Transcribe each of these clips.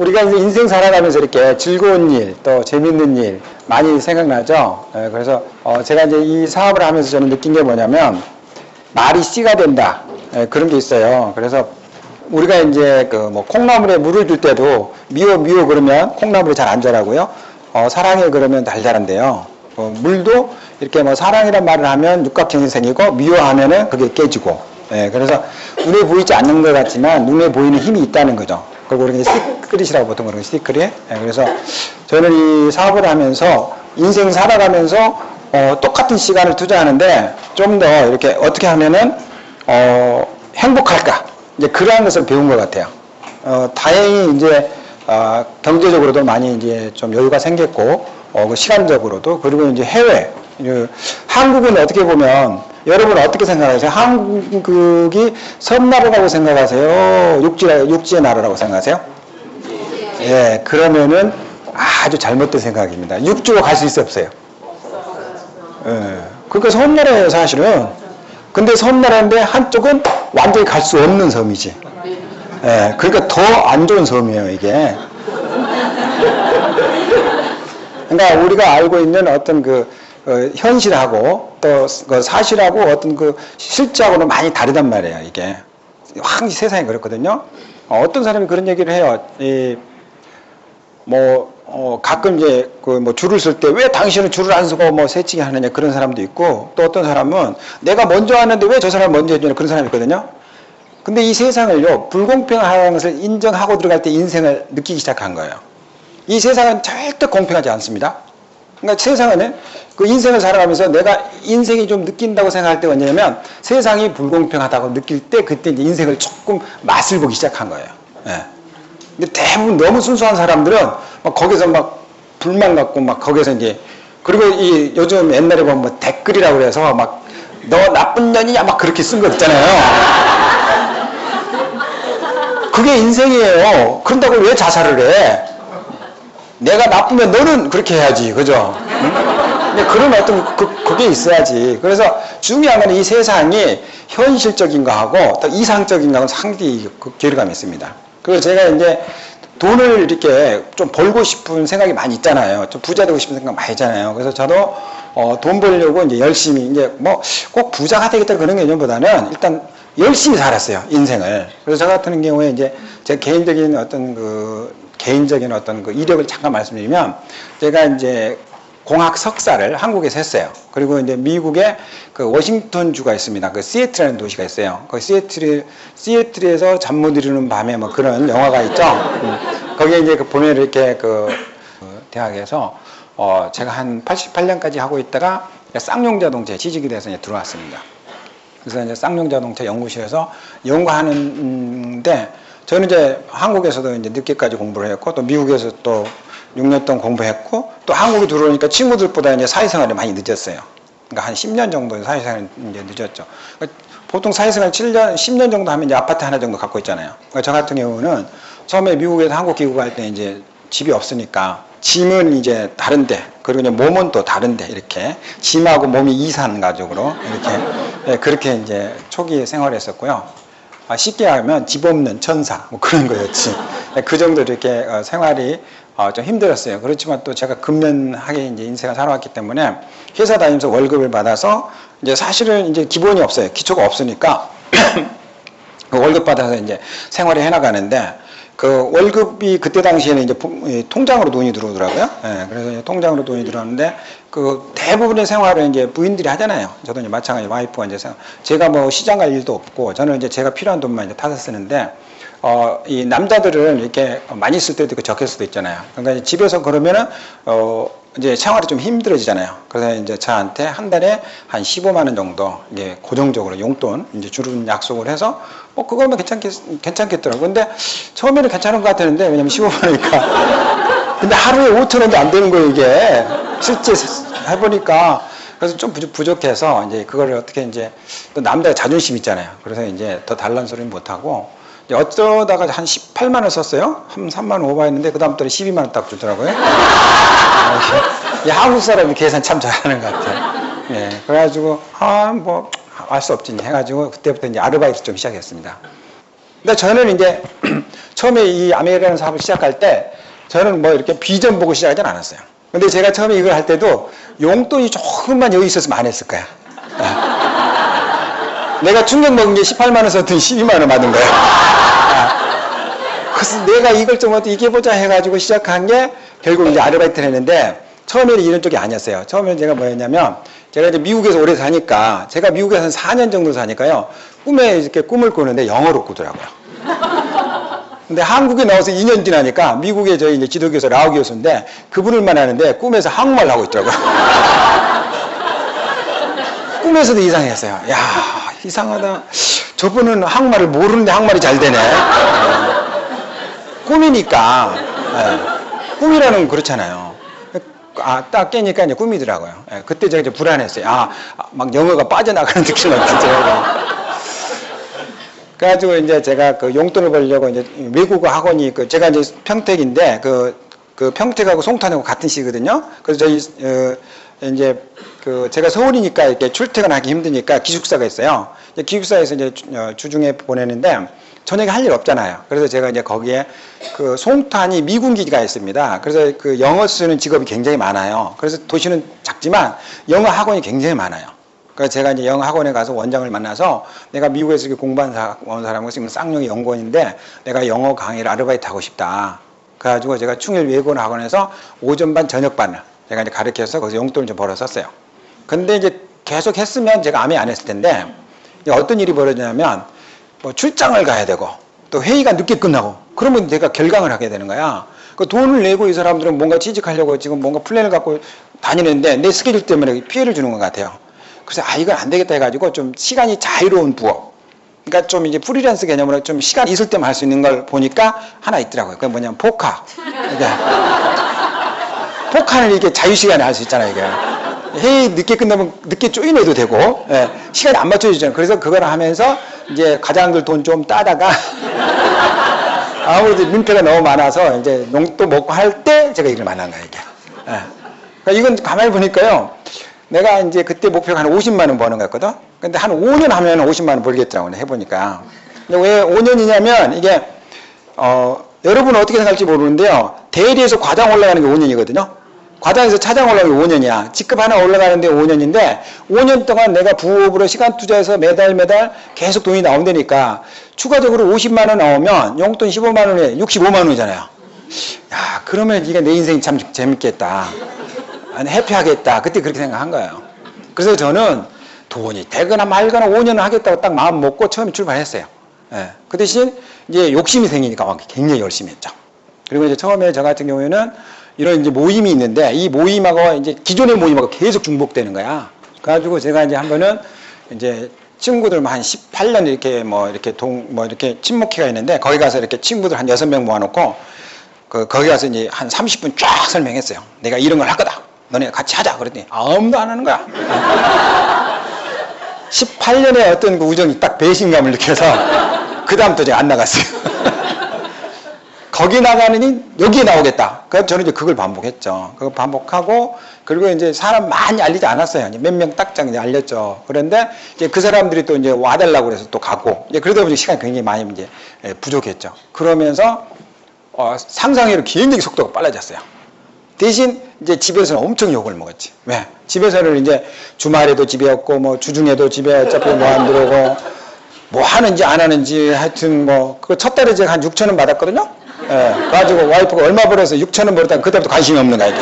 우리가 이제 인생 살아가면서 이렇게 즐거운 일, 또 재밌는 일 많이 생각나죠. 그래서 제가 이제 이 사업을 하면서 저는 느낀 게 뭐냐면 말이 씨가 된다. 그런 게 있어요. 그래서 우리가 이제 그 뭐 콩나물에 물을 줄 때도 미워 그러면 콩나물이 잘 안 자라고요. 사랑해 그러면 잘 자란대요. 물도 이렇게 뭐 사랑이란 말을 하면 육각형이 생기고 미워하면은 그게 깨지고. 그래서 눈에 보이지 않는 것 같지만 눈에 보이는 힘이 있다는 거죠. 그리고 우리가 시크릿이라고 보통 그러는 시크릿. 그래서 저는 이 사업을 하면서 인생 살아가면서 똑같은 시간을 투자하는데 좀 더 이렇게 어떻게 하면은 행복할까? 이제 그러한 것을 배운 것 같아요. 다행히 이제 경제적으로도 많이 이제 좀 여유가 생겼고 그 시간적으로도 그리고 이제 해외 한국은 어떻게 보면 여러분은 어떻게 생각하세요? 한국이 섬나라라고 생각하세요? 육지의 나라라고 생각하세요? 예, 그러면은 아주 잘못된 생각입니다. 육지로 갈 수 있어요, 없어요? 예, 그러니까 섬나라예요, 사실은. 근데 섬나라인데 한쪽은 완전히 갈 수 없는 섬이지. 예, 그러니까 더 안 좋은 섬이에요, 이게. 그러니까 우리가 알고 있는 어떤 현실하고 또 그 사실하고 어떤 그 실제하고는 많이 다르단 말이에요, 이게. 확 세상이 그렇거든요. 어떤 사람이 그런 얘기를 해요. 가끔 이제 뭐 줄을 쓸 때 왜 당신은 줄을 안 서고 뭐 새치기 하느냐 그런 사람도 있고 또 어떤 사람은 내가 먼저 하는데 왜 저 사람이 먼저 해주냐 그런 사람이 있거든요. 근데 이 세상을요, 불공평하다는 것을 인정하고 들어갈 때 인생을 느끼기 시작한 거예요. 이 세상은 절대 공평하지 않습니다. 그러니까 세상은 그 인생을 살아가면서 내가 인생이 좀 느낀다고 생각할 때가 뭐냐면 세상이 불공평하다고 느낄 때 그때 이제 인생을 조금 맛을 보기 시작한 거예요. 예. 근데 대부분 너무 순수한 사람들은 막 거기서 막 불만 갖고 막 거기서 이제 그리고 이 요즘 옛날에 보면 뭐 댓글이라고 그래서 막 너 나쁜 년이냐 막 그렇게 쓴 거 있잖아요. 그게 인생이에요. 그런다고 왜 자살을 해? 내가 나쁘면 너는 그렇게 해야지, 그죠? 응? 그런 어떤 그게 있어야지. 그래서 중요한 건 이 세상이 현실적인 거하고 또 이상적인 거하고는 상당히 괴리감이 있습니다. 그래서 제가 이제 돈을 이렇게 좀 벌고 싶은 생각이 많이 있잖아요. 좀 부자 되고 싶은 생각 많이 있잖아요. 그래서 저도 돈 벌려고 이제 열심히 이제 뭐 꼭 부자가 되겠다 그런 개념보다는 일단 열심히 살았어요, 인생을. 그래서 저 같은 경우에 이제 제 개인적인 어떤 그 이력을 잠깐 말씀드리면 제가 이제 공학 석사를 한국에서 했어요. 그리고 이제 미국에 그 워싱턴주가 있습니다. 그 시애틀이라는 도시가 있어요. 그 시애틀에서 잠 못 이루는 밤에 뭐 그런 영화가 있죠. 거기에 이제 보면 이렇게 대학에서 제가 한 88년까지 하고 있다가 쌍용자동차에 취직이 돼서 이제 들어왔습니다. 그래서 이제 쌍용자동차 연구실에서 연구하는데 저는 이제 한국에서도 이제 늦게까지 공부를 했고 또 미국에서 또 6년 동안 공부했고 또 한국에 들어오니까 친구들보다 이제 사회생활이 많이 늦었어요. 그러니까 한 10년 정도 사회생활이 이제 늦었죠. 보통 사회생활 7년, 10년 정도 하면 이제 아파트 하나 정도 갖고 있잖아요. 그러니까 저 같은 경우는 처음에 미국에서 한국 귀국할 때 이제 집이 없으니까 짐은 이제 다른데 그리고 이제 몸은 또 다른데 이렇게 짐하고 몸이 이산 가족으로 이렇게 그렇게 이제 초기에 생활했었고요. 쉽게 하면 집 없는 천사 뭐 그런 거였지. 그 정도 이렇게 생활이 좀 힘들었어요. 그렇지만 또 제가 근면하게 이제 인생을 살아왔기 때문에 회사 다니면서 월급을 받아서 이제 사실은 이제 기본이 없어요. 기초가 없으니까 그 월급 받아서 이제 생활을 해나가는데 그 월급이 그때 당시에는 이제 통장으로 돈이 들어오더라고요. 예, 그래서 통장으로 돈이 들어오는데 그 대부분의 생활을 이제 부인들이 하잖아요. 저도 이제 마찬가지 와이프가 이제 제가 뭐 시장 갈 일도 없고 저는 이제 제가 필요한 돈만 이제 타서 쓰는데 이 남자들은 이렇게 많이 쓸 때도 있고 적게 쓸 때도 있잖아요. 그러니까 이제 집에서 그러면은 이제 생활이 좀 힘들어지잖아요. 그래서 이제 저한테 한 달에 한 15만 원 정도 이제 고정적으로 용돈 이제 주는 약속을 해서 그거면 괜찮겠더라고요. 근데 처음에는 괜찮은 것 같았는데 왜냐면 15만 원이니까. 근데 하루에 5천 원도 안 되는 거예요, 이게. 실제 해보니까. 그래서 좀 부족해서 이제 그거를 어떻게 이제 또 남자의 자존심 있잖아요. 그래서 이제 더 달란 소리는 못하고 어쩌다가 한 18만 원 썼어요. 한 3만 원 오버했는데 그 다음부터는 12만 원 딱 주더라고요. 한국 사람이 계산 참 잘하는 것 같아요. 예, 그래가지고 뭐 알 수 없지 해가지고 그때부터 이제 아르바이트 좀 시작했습니다. 근데 저는 이제 처음에 이 아메리카노 사업을 시작할 때 저는 뭐 이렇게 비전 보고 시작하진 않았어요. 근데 제가 처음에 이걸 할 때도 용돈이 조금만 여기 있었으면 안 했을 거야. 내가 충격 먹은 게 18만 원 썼더니 12만 원 받은 거야. 그래서 내가 이걸 좀 어떻게 이겨보자 해가지고 시작한 게 결국 이제 아르바이트를 했는데 처음에는 이런 쪽이 아니었어요. 처음에는 제가 뭐였냐면 제가 이제 미국에서 오래 사니까 제가 미국에서 한 4년 정도 사니까요. 꿈에 이렇게 꿈을 꾸는데 영어로 꾸더라고요. 근데 한국에 나와서 2년 지나니까 미국에 저희 이제 지도교수 라오 교수인데 그분을 만나는데 꿈에서 한국말 하고 있더라고요. 꿈에서도 이상했어요. 야, 이상하다. 저분은 한국말을 모르는데 한국말이 잘 되네. 꿈이니까. 꿈이라는 건 그렇잖아요. 딱 깨니까 이제 꿈이더라고요. 그때 제가 이제 불안했어요. 막 영어가 빠져나가는 느낌이 났어요. 그래가지고 이제 제가 그 용돈을 벌려고 이제 외국어 학원이 제가 이제 평택인데 그 평택하고 송탄하고 같은 시거든요. 그래서 저희 이제 제가 서울이니까 이렇게 출퇴근하기 힘드니까 기숙사가 있어요. 이제 기숙사에서 이제 주중에 보내는데 저녁에 할 일 없잖아요. 그래서 제가 이제 거기에 그 송탄이 미군 기지가 있습니다. 그래서 그 영어 쓰는 직업이 굉장히 많아요. 그래서 도시는 작지만 영어 학원이 굉장히 많아요. 그래서 제가 이제 영어 학원에 가서 원장을 만나서 내가 미국에서 이렇게 공부한 사람은 지금 쌍용의 연구원인데 내가 영어 강의를 아르바이트 하고 싶다. 그래가지고 제가 충일 외국어 학원에서 오전반 저녁반을 제가 이제 가르쳐서 거기서 용돈을 좀 벌었었어요. 근데 이제 계속 했으면 제가 아무 안 했을 텐데 어떤 일이 벌어지냐면 뭐 출장을 가야 되고 또 회의가 늦게 끝나고 그러면 내가 결강을 하게 되는 거야. 그 돈을 내고 이 사람들은 뭔가 취직하려고 지금 뭔가 플랜을 갖고 다니는데 내 스케줄 때문에 피해를 주는 것 같아요. 그래서 이건 안 되겠다 해가지고 좀 시간이 자유로운 부업. 그러니까 좀 이제 프리랜서 개념으로 좀 시간 있을 때만 할 수 있는 걸 보니까 하나 있더라고요. 그게 뭐냐면 포카. 포카는 이렇게 자유시간에 할 수 있잖아요, 이게. 회의 늦게 끝나면 늦게 쪼이내도 되고, 시간이 안 맞춰지잖아요. 그래서 그걸 하면서 이제 가장들 돈 좀 따다가 아무래도 민폐가 너무 많아서 이제 용돈 먹고 할 때 제가 이걸 만난 거예요, 이게. 그러니까 이건 가만히 보니까요. 내가 이제 그때 목표가 한 50만 원 버는 거였거든? 근데 한 5년 하면 50만 원 벌겠더라고요, 해보니까. 근데 왜 5년이냐면 이게, 여러분은 어떻게 생각할지 모르는데요. 대리에서 과장 올라가는 게 5년이거든요. 과장에서 차장 올라가는 게 5년이야. 직급 하나 올라가는데 5년인데 5년 동안 내가 부업으로 시간 투자해서 매달 계속 돈이 나온다니까 추가적으로 50만 원 나오면 용돈 15만 원에 65만 원이잖아요. 야, 그러면 이게 내 인생이 참 재밌겠다. 해피하겠다. 그때 그렇게 생각한 거예요. 그래서 저는 돈이 되거나 말거나 5년을 하겠다고 딱 마음 먹고 처음에 출발했어요. 그 대신 이제 욕심이 생기니까 굉장히 열심히 했죠. 그리고 이제 처음에 저 같은 경우에는 이런 이제 모임이 있는데 이 모임하고 이제 기존의 모임하고 계속 중복되는 거야. 그래가지고 제가 이제 한 번은 이제 친구들 한 18년 이렇게 이렇게 친목회가 있는데 거기 가서 이렇게 친구들 한 6명 모아놓고 거기 가서 이제 한 30분 쫙 설명했어요. 내가 이런 걸 할 거다. 너네 같이 하자. 그랬더니 아무도 안 하는 거야. 18년의 어떤 그 우정이 딱 배신감을 느껴서 그 다음부터 제가 안 나갔어요. 거기 나가느니 여기에 나오겠다. 그래서 저는 이제 그걸 반복했죠. 그걸 반복하고 그리고 이제 사람 많이 알리지 않았어요. 몇 명 딱딱 이제 알렸죠. 그런데 이제 그 사람들이 또 이제 와달라고 그래서 또 가고 이제 그러다 보니 시간이 굉장히 많이 이제 부족했죠. 그러면서 상상외로 굉장히 속도가 빨라졌어요. 대신 이제 집에서는 엄청 욕을 먹었지. 왜? 집에서는 이제 주말에도 집에였고 뭐 주중에도 집에 어차피 뭐 안 들어오고 뭐 하는지 안 하는지 하여튼 뭐 그 첫 달에 제가 한 6천 원 받았거든요. 그래가지고 와이프가 얼마 벌어서 6천 원 벌었다가 그때부터 관심이 없는 거야 이게.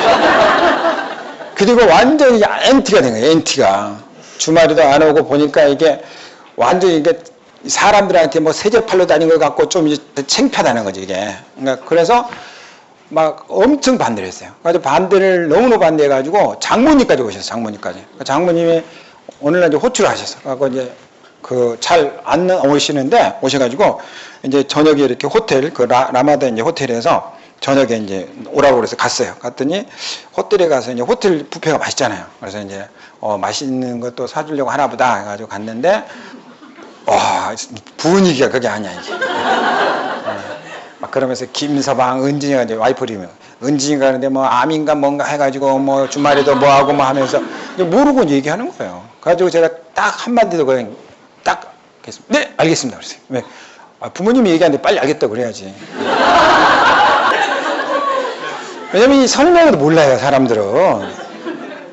그리고 완전히 엔티가 된 거예요. 엔티가 주말에도 안 오고 보니까 이게 완전히 이게 사람들한테 뭐 세제팔로 다닌 것 같고 좀 이제 창피하다는 거지 이게. 그러니까 그래서 막 엄청 반대를 했어요. 그래서 반대를 너무너무 반대해가지고 장모님까지 오셨어요. 장모님까지. 장모님이 오늘날 이제 호출을 하셨어요. 그래서 이제 잘 안 오시는데 오셔가지고 이제 저녁에 이렇게 호텔 라마다 이제 호텔에서 저녁에 이제 오라고 그래서 갔어요. 갔더니 호텔에 가서 이제 호텔 뷔페가 맛있잖아요. 그래서 이제 맛있는 것도 사주려고 하나보다 해가지고 갔는데 와 분위기가 그게 아니야 이게. 막 그러면서 김서방, 은진이가 이제 와이프리면 은진이가 가는데 뭐 암인가 뭔가 해가지고 뭐 주말에도 뭐 하고 뭐 하면서 모르고 얘기하는 거예요. 그래가지고 제가 딱 한마디도 그냥 딱 네 알겠습니다 그랬어요. 왜? 부모님이 얘기하는데 빨리 알겠다고 그래야지. 왜냐면 이 설명도 몰라요, 사람들은.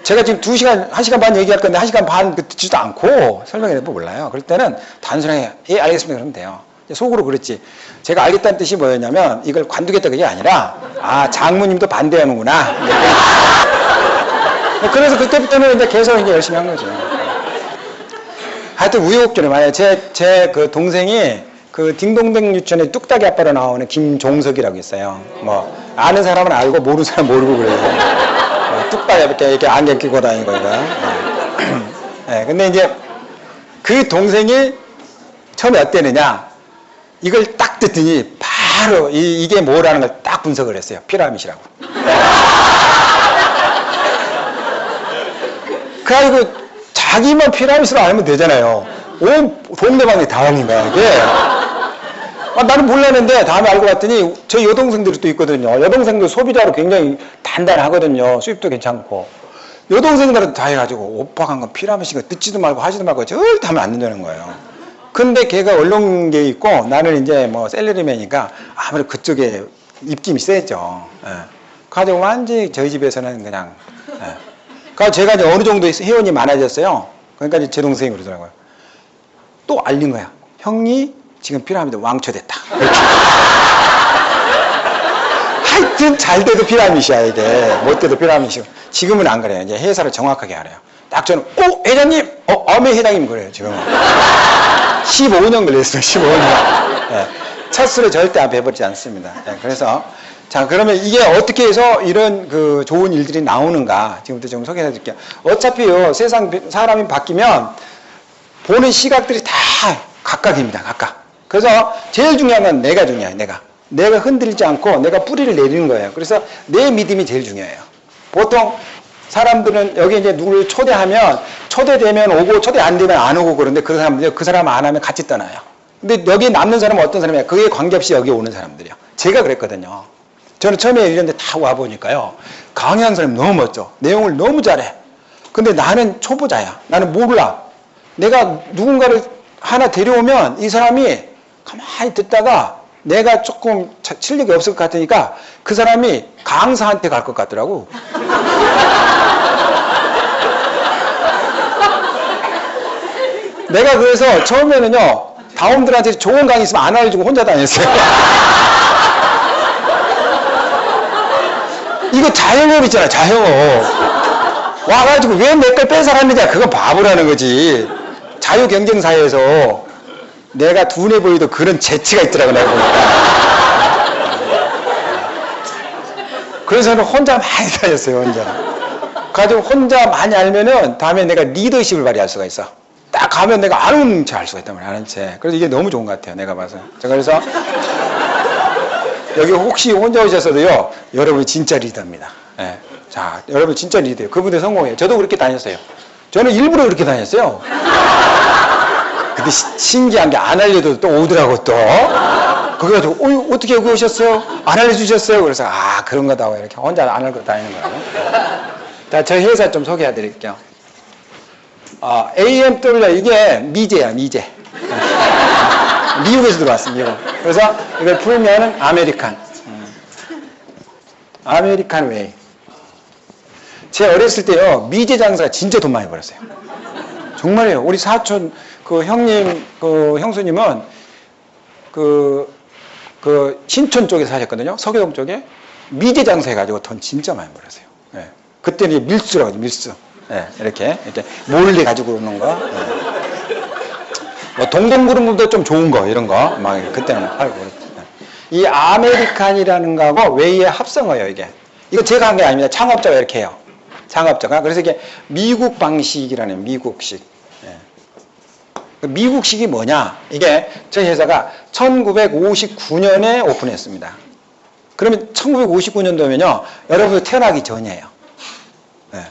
제가 지금 2시간, 1시간 반 얘기할 건데 1시간 반 듣지도 않고 설명해도 몰라요. 그럴 때는 단순하게 예, 알겠습니다. 그러면 돼요. 속으로 그랬지. 제가 알겠다는 뜻이 뭐였냐면 이걸 관두겠다 그게 아니라 아, 장모님도 반대하는구나. 그래서 그때부터는 이제 계속 이제 열심히 한 거죠. 하여튼 우여곡절에 만약에 제 그 동생이 그 딩동댕 유치원에 뚝딱이 아빠로 나오는 김종석이라고 있어요. 뭐 아는 사람은 알고 모르는 사람은 모르고 그래요. 뚝딱이 이렇게 안경 끼고 다니고 이거. 네, 근데 이제 그 동생이 처음에 어땠느냐? 이걸 딱 듣더니 바로 이게 뭐라는 걸 딱 분석을 했어요. 피라밋이라고. 그래가지고 자기만 피라밋으로 알면 되잖아요. 온 동네방네 다 알린 거야 이게. 나는 몰랐는데 다음에 알고 봤더니 저희 여동생들이 또 있거든요. 여동생들 소비자로 굉장히 단단하거든요. 수입도 괜찮고. 여동생들은 다 해가지고 오빠가 한 건 피라밋이고 듣지도 말고 하지도 말고 절대 하면 안 된다는 거예요. 근데 걔가 언론계에 있고 나는 이제 뭐 셀러리맨이니까 아무래도 그쪽에 입김이 세죠. 예. 가지고 완전히 저희 집에서는 그냥. 예. 그러니까 제가 이제 어느 정도 회원이 많아졌어요. 그러니까 이제 제 동생이 그러더라고요. 또 알린 거야. 형이 지금 피라미드 왕초됐다. 하여튼 잘 돼도 피라밋이야 이게. 못 돼도 피라밋이고. 지금은 안 그래요. 이제 회사를 정확하게 알아요. 딱 저는 회장님! 회장님 그래요 지금. 15년 걸렸어요. 15년. 네. 첫 술에 절대 안 배버리지 않습니다. 네. 그래서 자 그러면 이게 어떻게 해서 이런 그 좋은 일들이 나오는가 지금부터 좀 소개해 드릴게요. 어차피요 세상 사람이 바뀌면 보는 시각들이 다 각각입니다. 각각. 그래서 제일 중요한 건 내가 중요해요. 내가 흔들리지 않고 내가 뿌리를 내리는 거예요. 그래서 내 믿음이 제일 중요해요. 보통 사람들은 여기 이제 누구를 초대하면 초대되면 오고 초대 안 되면 안 오고 그런데 그 사람 안 하면 같이 떠나요. 근데 여기 남는 사람은 어떤 사람이에요? 그게 관계없이 여기 오는 사람들이요. 제가 그랬거든요. 저는 처음에 이런 데 다 와보니까요. 강의하는 사람이 너무 멋져. 내용을 너무 잘해. 근데 나는 초보자야. 나는 몰라. 내가 누군가를 하나 데려오면 이 사람이 가만히 듣다가 내가 조금 실력이 없을 것 같으니까 그 사람이 강사한테 갈 것 같더라고. 내가 그래서 처음에는요, 다음들한테 좋은 강의 있으면 안 알려주고 혼자 다녔어요. 이거 자영업 있잖아, 자영업. 와가지고 왜 내 걸 뺏어갔느냐, 그건 바보라는 거지. 자유경쟁사회에서 내가 둔해 보이도 그런 재치가 있더라고, 내가 보니까. 그래서 저는 혼자 많이 다녔어요, 혼자. 가지고 혼자 많이 알면은 다음에 내가 리더십을 발휘할 수가 있어. 딱 가면 내가 아는 체 할 수가 있단 말이야, 아는 체. 그래서 이게 너무 좋은 것 같아요, 내가 봐서. 자, 그래서 여기 혹시 혼자 오셨어도요, 여러분이 진짜 리더입니다. 네. 자, 여러분 진짜 리더예요. 그분들 성공해요. 저도 그렇게 다녔어요. 저는 일부러 그렇게 다녔어요. 근데 신기한 게 안 알려도 또 오더라고, 또. 그래가지고, 어떻게 여기 오셨어요? 안 알려주셨어요? 그래서, 그런 거다. 이렇게 혼자 안 알고 다니는 거예요. 자, 저희 회사 좀 소개해 드릴게요. AMW, 이게 미제야, 미제. 미국에서 들어왔습니다. 그래서 이걸 풀면은 아메리칸. 아메리칸 웨이. 제가 어렸을 때요, 미제 장사가 진짜 돈 많이 벌었어요. 정말이에요. 우리 사촌, 형님, 형수님은, 신촌 쪽에 사셨거든요. 서교동 쪽에. 미제 장사 해가지고 돈 진짜 많이 벌었어요. 네. 그때는 밀수라고 하죠, 밀수. 네, 이렇게 몰래 가지고 오는 거. 네. 뭐 동동구름도 좀 좋은 거, 이런 거. 막 그때는 팔고. 네. 이 아메리칸이라는 거하고 웨이의 합성어예요, 이게. 이거 제가 한 게 아닙니다. 창업자가 이렇게 해요. 창업자가. 그래서 이게 미국 방식이라는 미국식. 네. 미국식이 뭐냐? 이게 저희 회사가 1959년에 오픈했습니다. 그러면 1959년도면요, 여러분 태어나기 전이에요. 네.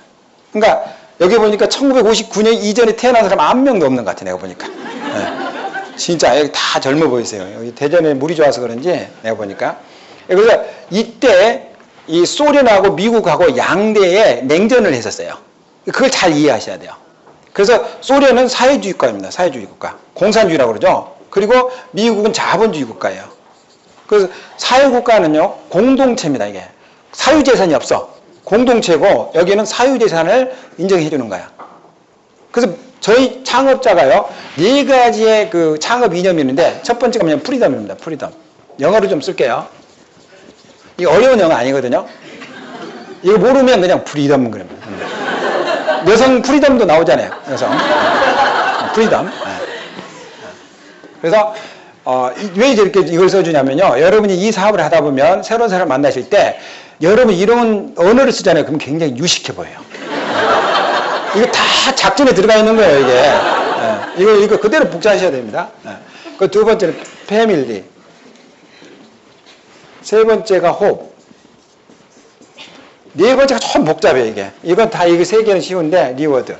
그러니까 여기 보니까 1959년 이전에 태어난 사람 한 명도 없는 것 같아, 내가 보니까. 네. 진짜 여기 다 젊어 보이세요. 여기 대전에 물이 좋아서 그런지 내가 보니까. 그래서 이때 이 소련하고 미국하고 양대에 냉전을 했었어요. 그걸 잘 이해하셔야 돼요. 그래서 소련은 사회주의 국가입니다. 사회주의 국가. 공산주의라고 그러죠. 그리고 미국은 자본주의 국가예요. 그래서 사회국가는요, 공동체입니다, 이게. 사유재산이 없어. 공동체고, 여기는 사유재산을 인정해 주는 거야. 그래서 저희 창업자가요, 4가지의 그 창업 이념이 있는데, 첫 번째가 뭐냐면 프리덤입니다, 프리덤. 영어로 좀 쓸게요. 이게 어려운 영어 아니거든요. 이거 모르면 그냥 프리덤 그러면. 여성 프리덤도 나오잖아요, 여성. 프리덤. 그래서 왜 이렇게 이걸 써주냐면요, 여러분이 이 사업을 하다 보면 새로운 사람을 만나실 때 여러분 이런 언어를 쓰잖아요. 그럼 굉장히 유식해 보여요. 이거 다 작전에 들어가 있는 거예요, 이게. 이거 그대로 복사하셔야 됩니다. 그 두 번째는 패밀리. 세 번째가 홉. 네 번째가 좀 복잡해요, 이게. 이건 다 이게 세 개는 쉬운데, 리워드.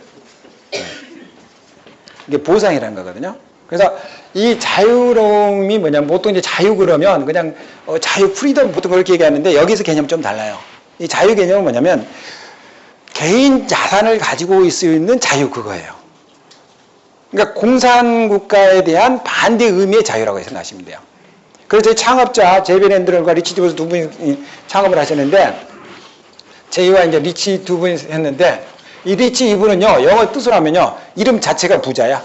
이게 보상이라는 거거든요. 그래서 이 자유로움이 뭐냐면, 보통 이제 자유 그러면 그냥 자유 프리덤 보통 그렇게 얘기하는데, 여기서 개념이 좀 달라요. 이 자유 개념은 뭐냐면, 개인 자산을 가지고 있을 수 있는 자유, 그거예요. 그러니까 공산국가에 대한 반대 의미의 자유라고 생각하시면 돼요. 그래서 창업자 제비 랜드럴과 리치 디버스 두 분이 창업을 하셨는데, 제이와 이제 리치 두 분이 했는데, 이 리치 이분은요, 영어 뜻으로 하면요, 이름 자체가 부자야.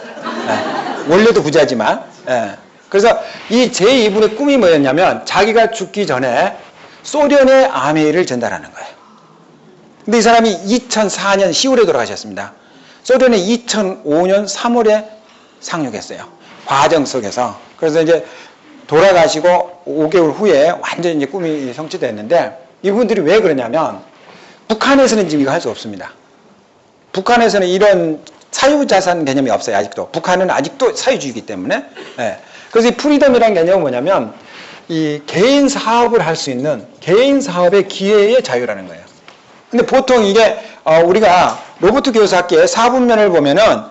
원래도 부자지만. 그래서 이 제이 이분의 꿈이 뭐였냐면, 자기가 죽기 전에 소련의 아메이를 전달하는 거예요. 근데 이 사람이 2004년 10월에 돌아가셨습니다. 소련이 2005년 3월에 상륙했어요. 과정 속에서. 그래서 이제 돌아가시고 5개월 후에 완전히 이제 꿈이 성취됐는데, 이분들이 왜 그러냐면, 북한에서는 지금 이거 할 수 없습니다. 북한에서는 이런 사유자산 개념이 없어요, 아직도. 북한은 아직도 사유주의이기 때문에. 그래서 이 프리덤이라는 개념은 뭐냐면, 이 개인 사업을 할 수 있는 개인 사업의 기회의 자유라는 거예요. 근데 보통 이게, 우리가 로버트 교사학계의 사분면을 보면은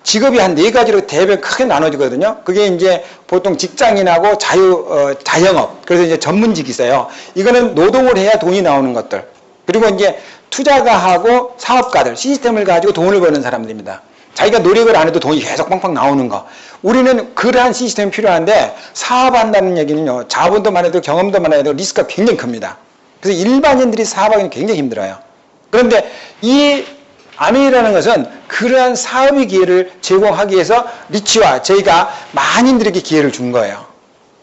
직업이 한 4가지로 대별 크게 나눠지거든요. 그게 이제 보통 직장인하고 자영업. 그래서 이제 전문직이 있어요. 이거는 노동을 해야 돈이 나오는 것들. 그리고 이제 투자가하고 사업가들, 시스템을 가지고 돈을 버는 사람들입니다. 자기가 노력을 안 해도 돈이 계속 팡팡 나오는 거. 우리는 그러한 시스템이 필요한데, 사업한다는 얘기는요, 자본도 많아도 경험도 많아야 되고 리스크가 굉장히 큽니다. 그래서 일반인들이 사업하기는 굉장히 힘들어요. 그런데 이 아메이라는 것은 그러한 사업의 기회를 제공하기 위해서 리치와 저희가 만인들에게 기회를 준 거예요.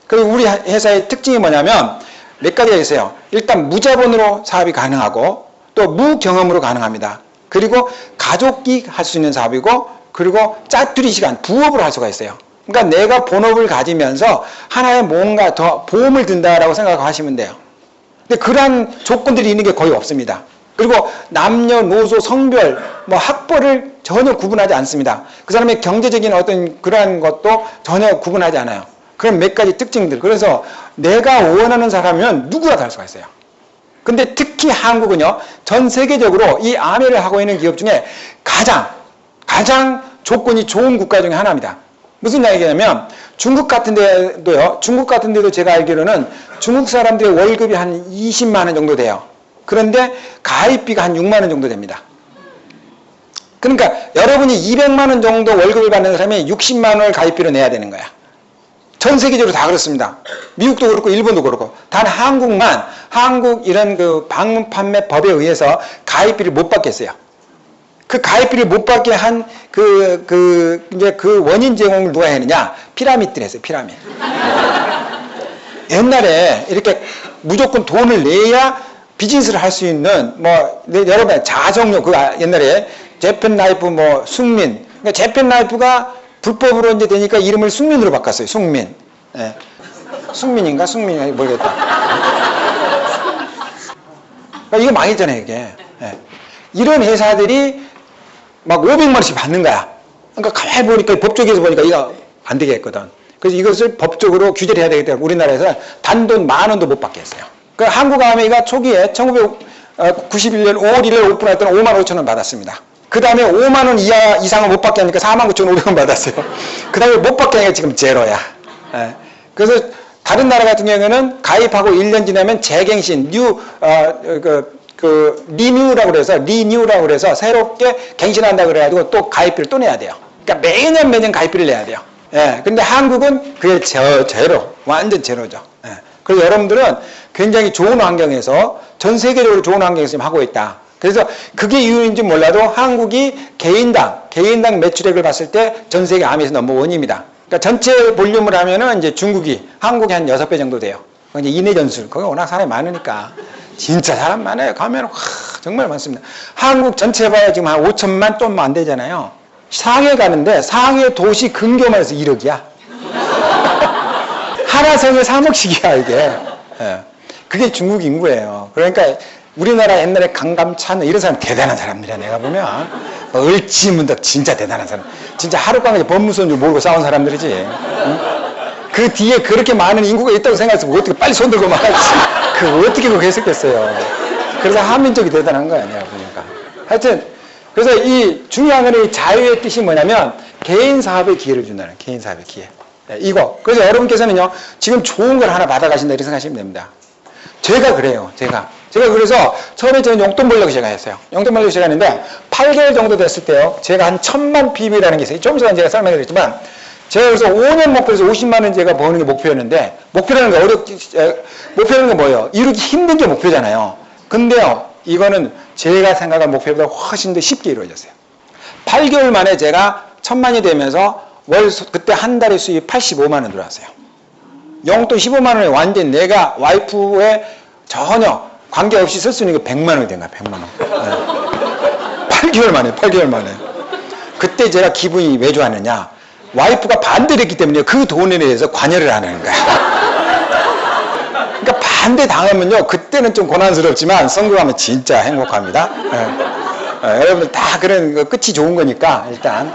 그리고 우리 회사의 특징이 뭐냐면 몇 가지가 있어요. 일단 무자본으로 사업이 가능하고, 또 무경험으로 가능합니다. 그리고 가족이 할 수 있는 사업이고, 그리고 짜투리 시간, 부업으로 할 수가 있어요. 그러니까 내가 본업을 가지면서 하나의 뭔가 더 보험을 든다라고 생각하시면 돼요. 근데 그러한 조건들이 있는 게 거의 없습니다. 그리고 남녀노소 성별 뭐 학벌을 전혀 구분하지 않습니다. 그 사람의 경제적인 어떤 그러한 것도 전혀 구분하지 않아요. 그런 몇 가지 특징들. 그래서 내가 원하는 사람이면 누구나 할 수가 있어요. 근데 특히 한국은요, 전 세계적으로 이 아메를 하고 있는 기업 중에 가장 조건이 좋은 국가 중에 하나입니다. 무슨 이야기냐면 중국 같은 데도 제가 알기로는 중국 사람들의 월급이 한 20만 원 정도 돼요. 그런데 가입비가 한 6만 원 정도 됩니다. 그러니까 여러분이 200만 원 정도 월급을 받는 사람이 60만 원을 가입비로 내야 되는 거야. 전 세계적으로 다 그렇습니다. 미국도 그렇고 일본도 그렇고. 단 한국 이런 그 방문 판매 법에 의해서 가입비를 못 받겠어요. 그 가입비를 못 받게 한 이제 그 원인 제공을 누가 했느냐? 피라미드를 했어요, 피라미드. 옛날에 이렇게 무조건 돈을 내야 비즈니스를 할 수 있는, 여러분, 자정용, 옛날에 재팬라이프 숙민. 그러니까 재팬라이프가 불법으로 이제 되니까 이름을 숙민으로 바꿨어요, 숙민. 예. 숙민인가? 숙민인가? 모르겠다. 그러니까 이거 망했잖아요, 이게. 예. 이런 회사들이 막 500만 원씩 받는 거야. 그러니까 가만히 보니까 법조계에서 보니까 이거 안 되겠거든. 그래서 이것을 법적으로 규제를 해야 되기 때문에 우리나라에서 단돈 10,000원도 못 받게 했어요. 그 한국아메이가 초기에 1991년 5월 1일 오픈할 때는 55,000원 받았습니다. 그 다음에 5만 원 이상을 못 받게 하니까 49,500원 받았어요. 그 다음에 못 받게 하니까 지금 제로야. 예. 그래서 다른 나라 같은 경우에는 가입하고 1년 지나면 재갱신, 리뉴라고 그래서 새롭게 갱신한다 그래가지고 또 가입비를 또 내야 돼요. 그러니까 매년 가입비를 내야 돼요. 예. 근데 한국은 그게 제로. 완전 제로죠. 예. 그래서 여러분들은 굉장히 좋은 환경에서 전 세계적으로 좋은 환경에서 지금 하고 있다. 그래서 그게 이유인지 몰라도 한국이 개인당 매출액을 봤을 때 전 세계 암에서 넘버원입니다. 그러니까 전체 볼륨을 하면은 이제 중국이 한국이 한 6배 정도 돼요. 이제 이내 전술. 거기 워낙 사람이 많으니까. 진짜 사람 많아요. 가면 정말 많습니다. 한국 전체 봐야 지금 한 5천만 좀 안 되잖아요. 상해 가는데 상해 도시 근교만 해서 1억이야. 하나성에 3억씩이야 이게. 예. 그게 중국 인구예요. 그러니까 우리나라 옛날에 강감찬 이런 사람 대단한 사람들이야. 내가 보면 을지문덕 진짜 대단한 사람. 진짜 하룻밤에 법무소인 줄 모르고 싸운 사람들이지. 응? 그 뒤에 그렇게 많은 인구가 있다고 생각해서 어떻게 빨리 손들고 말하지. 그 어떻게 그렇게 했었겠어요. 그래서 한민족이 대단한 거야 내가 보니까. 하여튼 그래서 이 중요한 건 이 자유의 뜻이 뭐냐면 개인 사업의 기회를 준다는 거예요. 개인 사업의 기회. 네, 이거. 그래서 여러분께서는요 지금 좋은 걸 하나 받아가신다 이렇게 생각하시면 됩니다. 제가 그래요. 제가 그래서 처음에 저는 용돈 벌려고 시작했어요. 용돈 벌려고 시작했는데 8개월 정도 됐을 때요. 제가 한 1000만 PB라는 게 있어요. 좀 전에 제가 설명드렸지만 제가 그래서 5년 목표에서 50만 원 제가 버는 게 목표였는데 목표라는 게 뭐예요? 이루기 힘든 게 목표잖아요. 근데요. 이거는 제가 생각한 목표보다 훨씬 더 쉽게 이루어졌어요. 8개월 만에 제가 1000만이 되면서 그때 한 달에 수입 85만 원 들어왔어요. 용돈 15만 원에 완전 내가 와이프의 전혀 관계없이 쓸 수 있는 게 100만 원이 된 거야. 100만 원. 네. 8개월 만에. 그때 제가 기분이 왜 좋았느냐. 와이프가 반대를 했기 때문에 그 돈에 대해서 관여를 안 하는 거야. 그러니까 반대 당하면요. 그때는 좀 고난스럽지만 성공하면 진짜 행복합니다. 여러분들 다 그런 끝이 좋은 거니까 일단.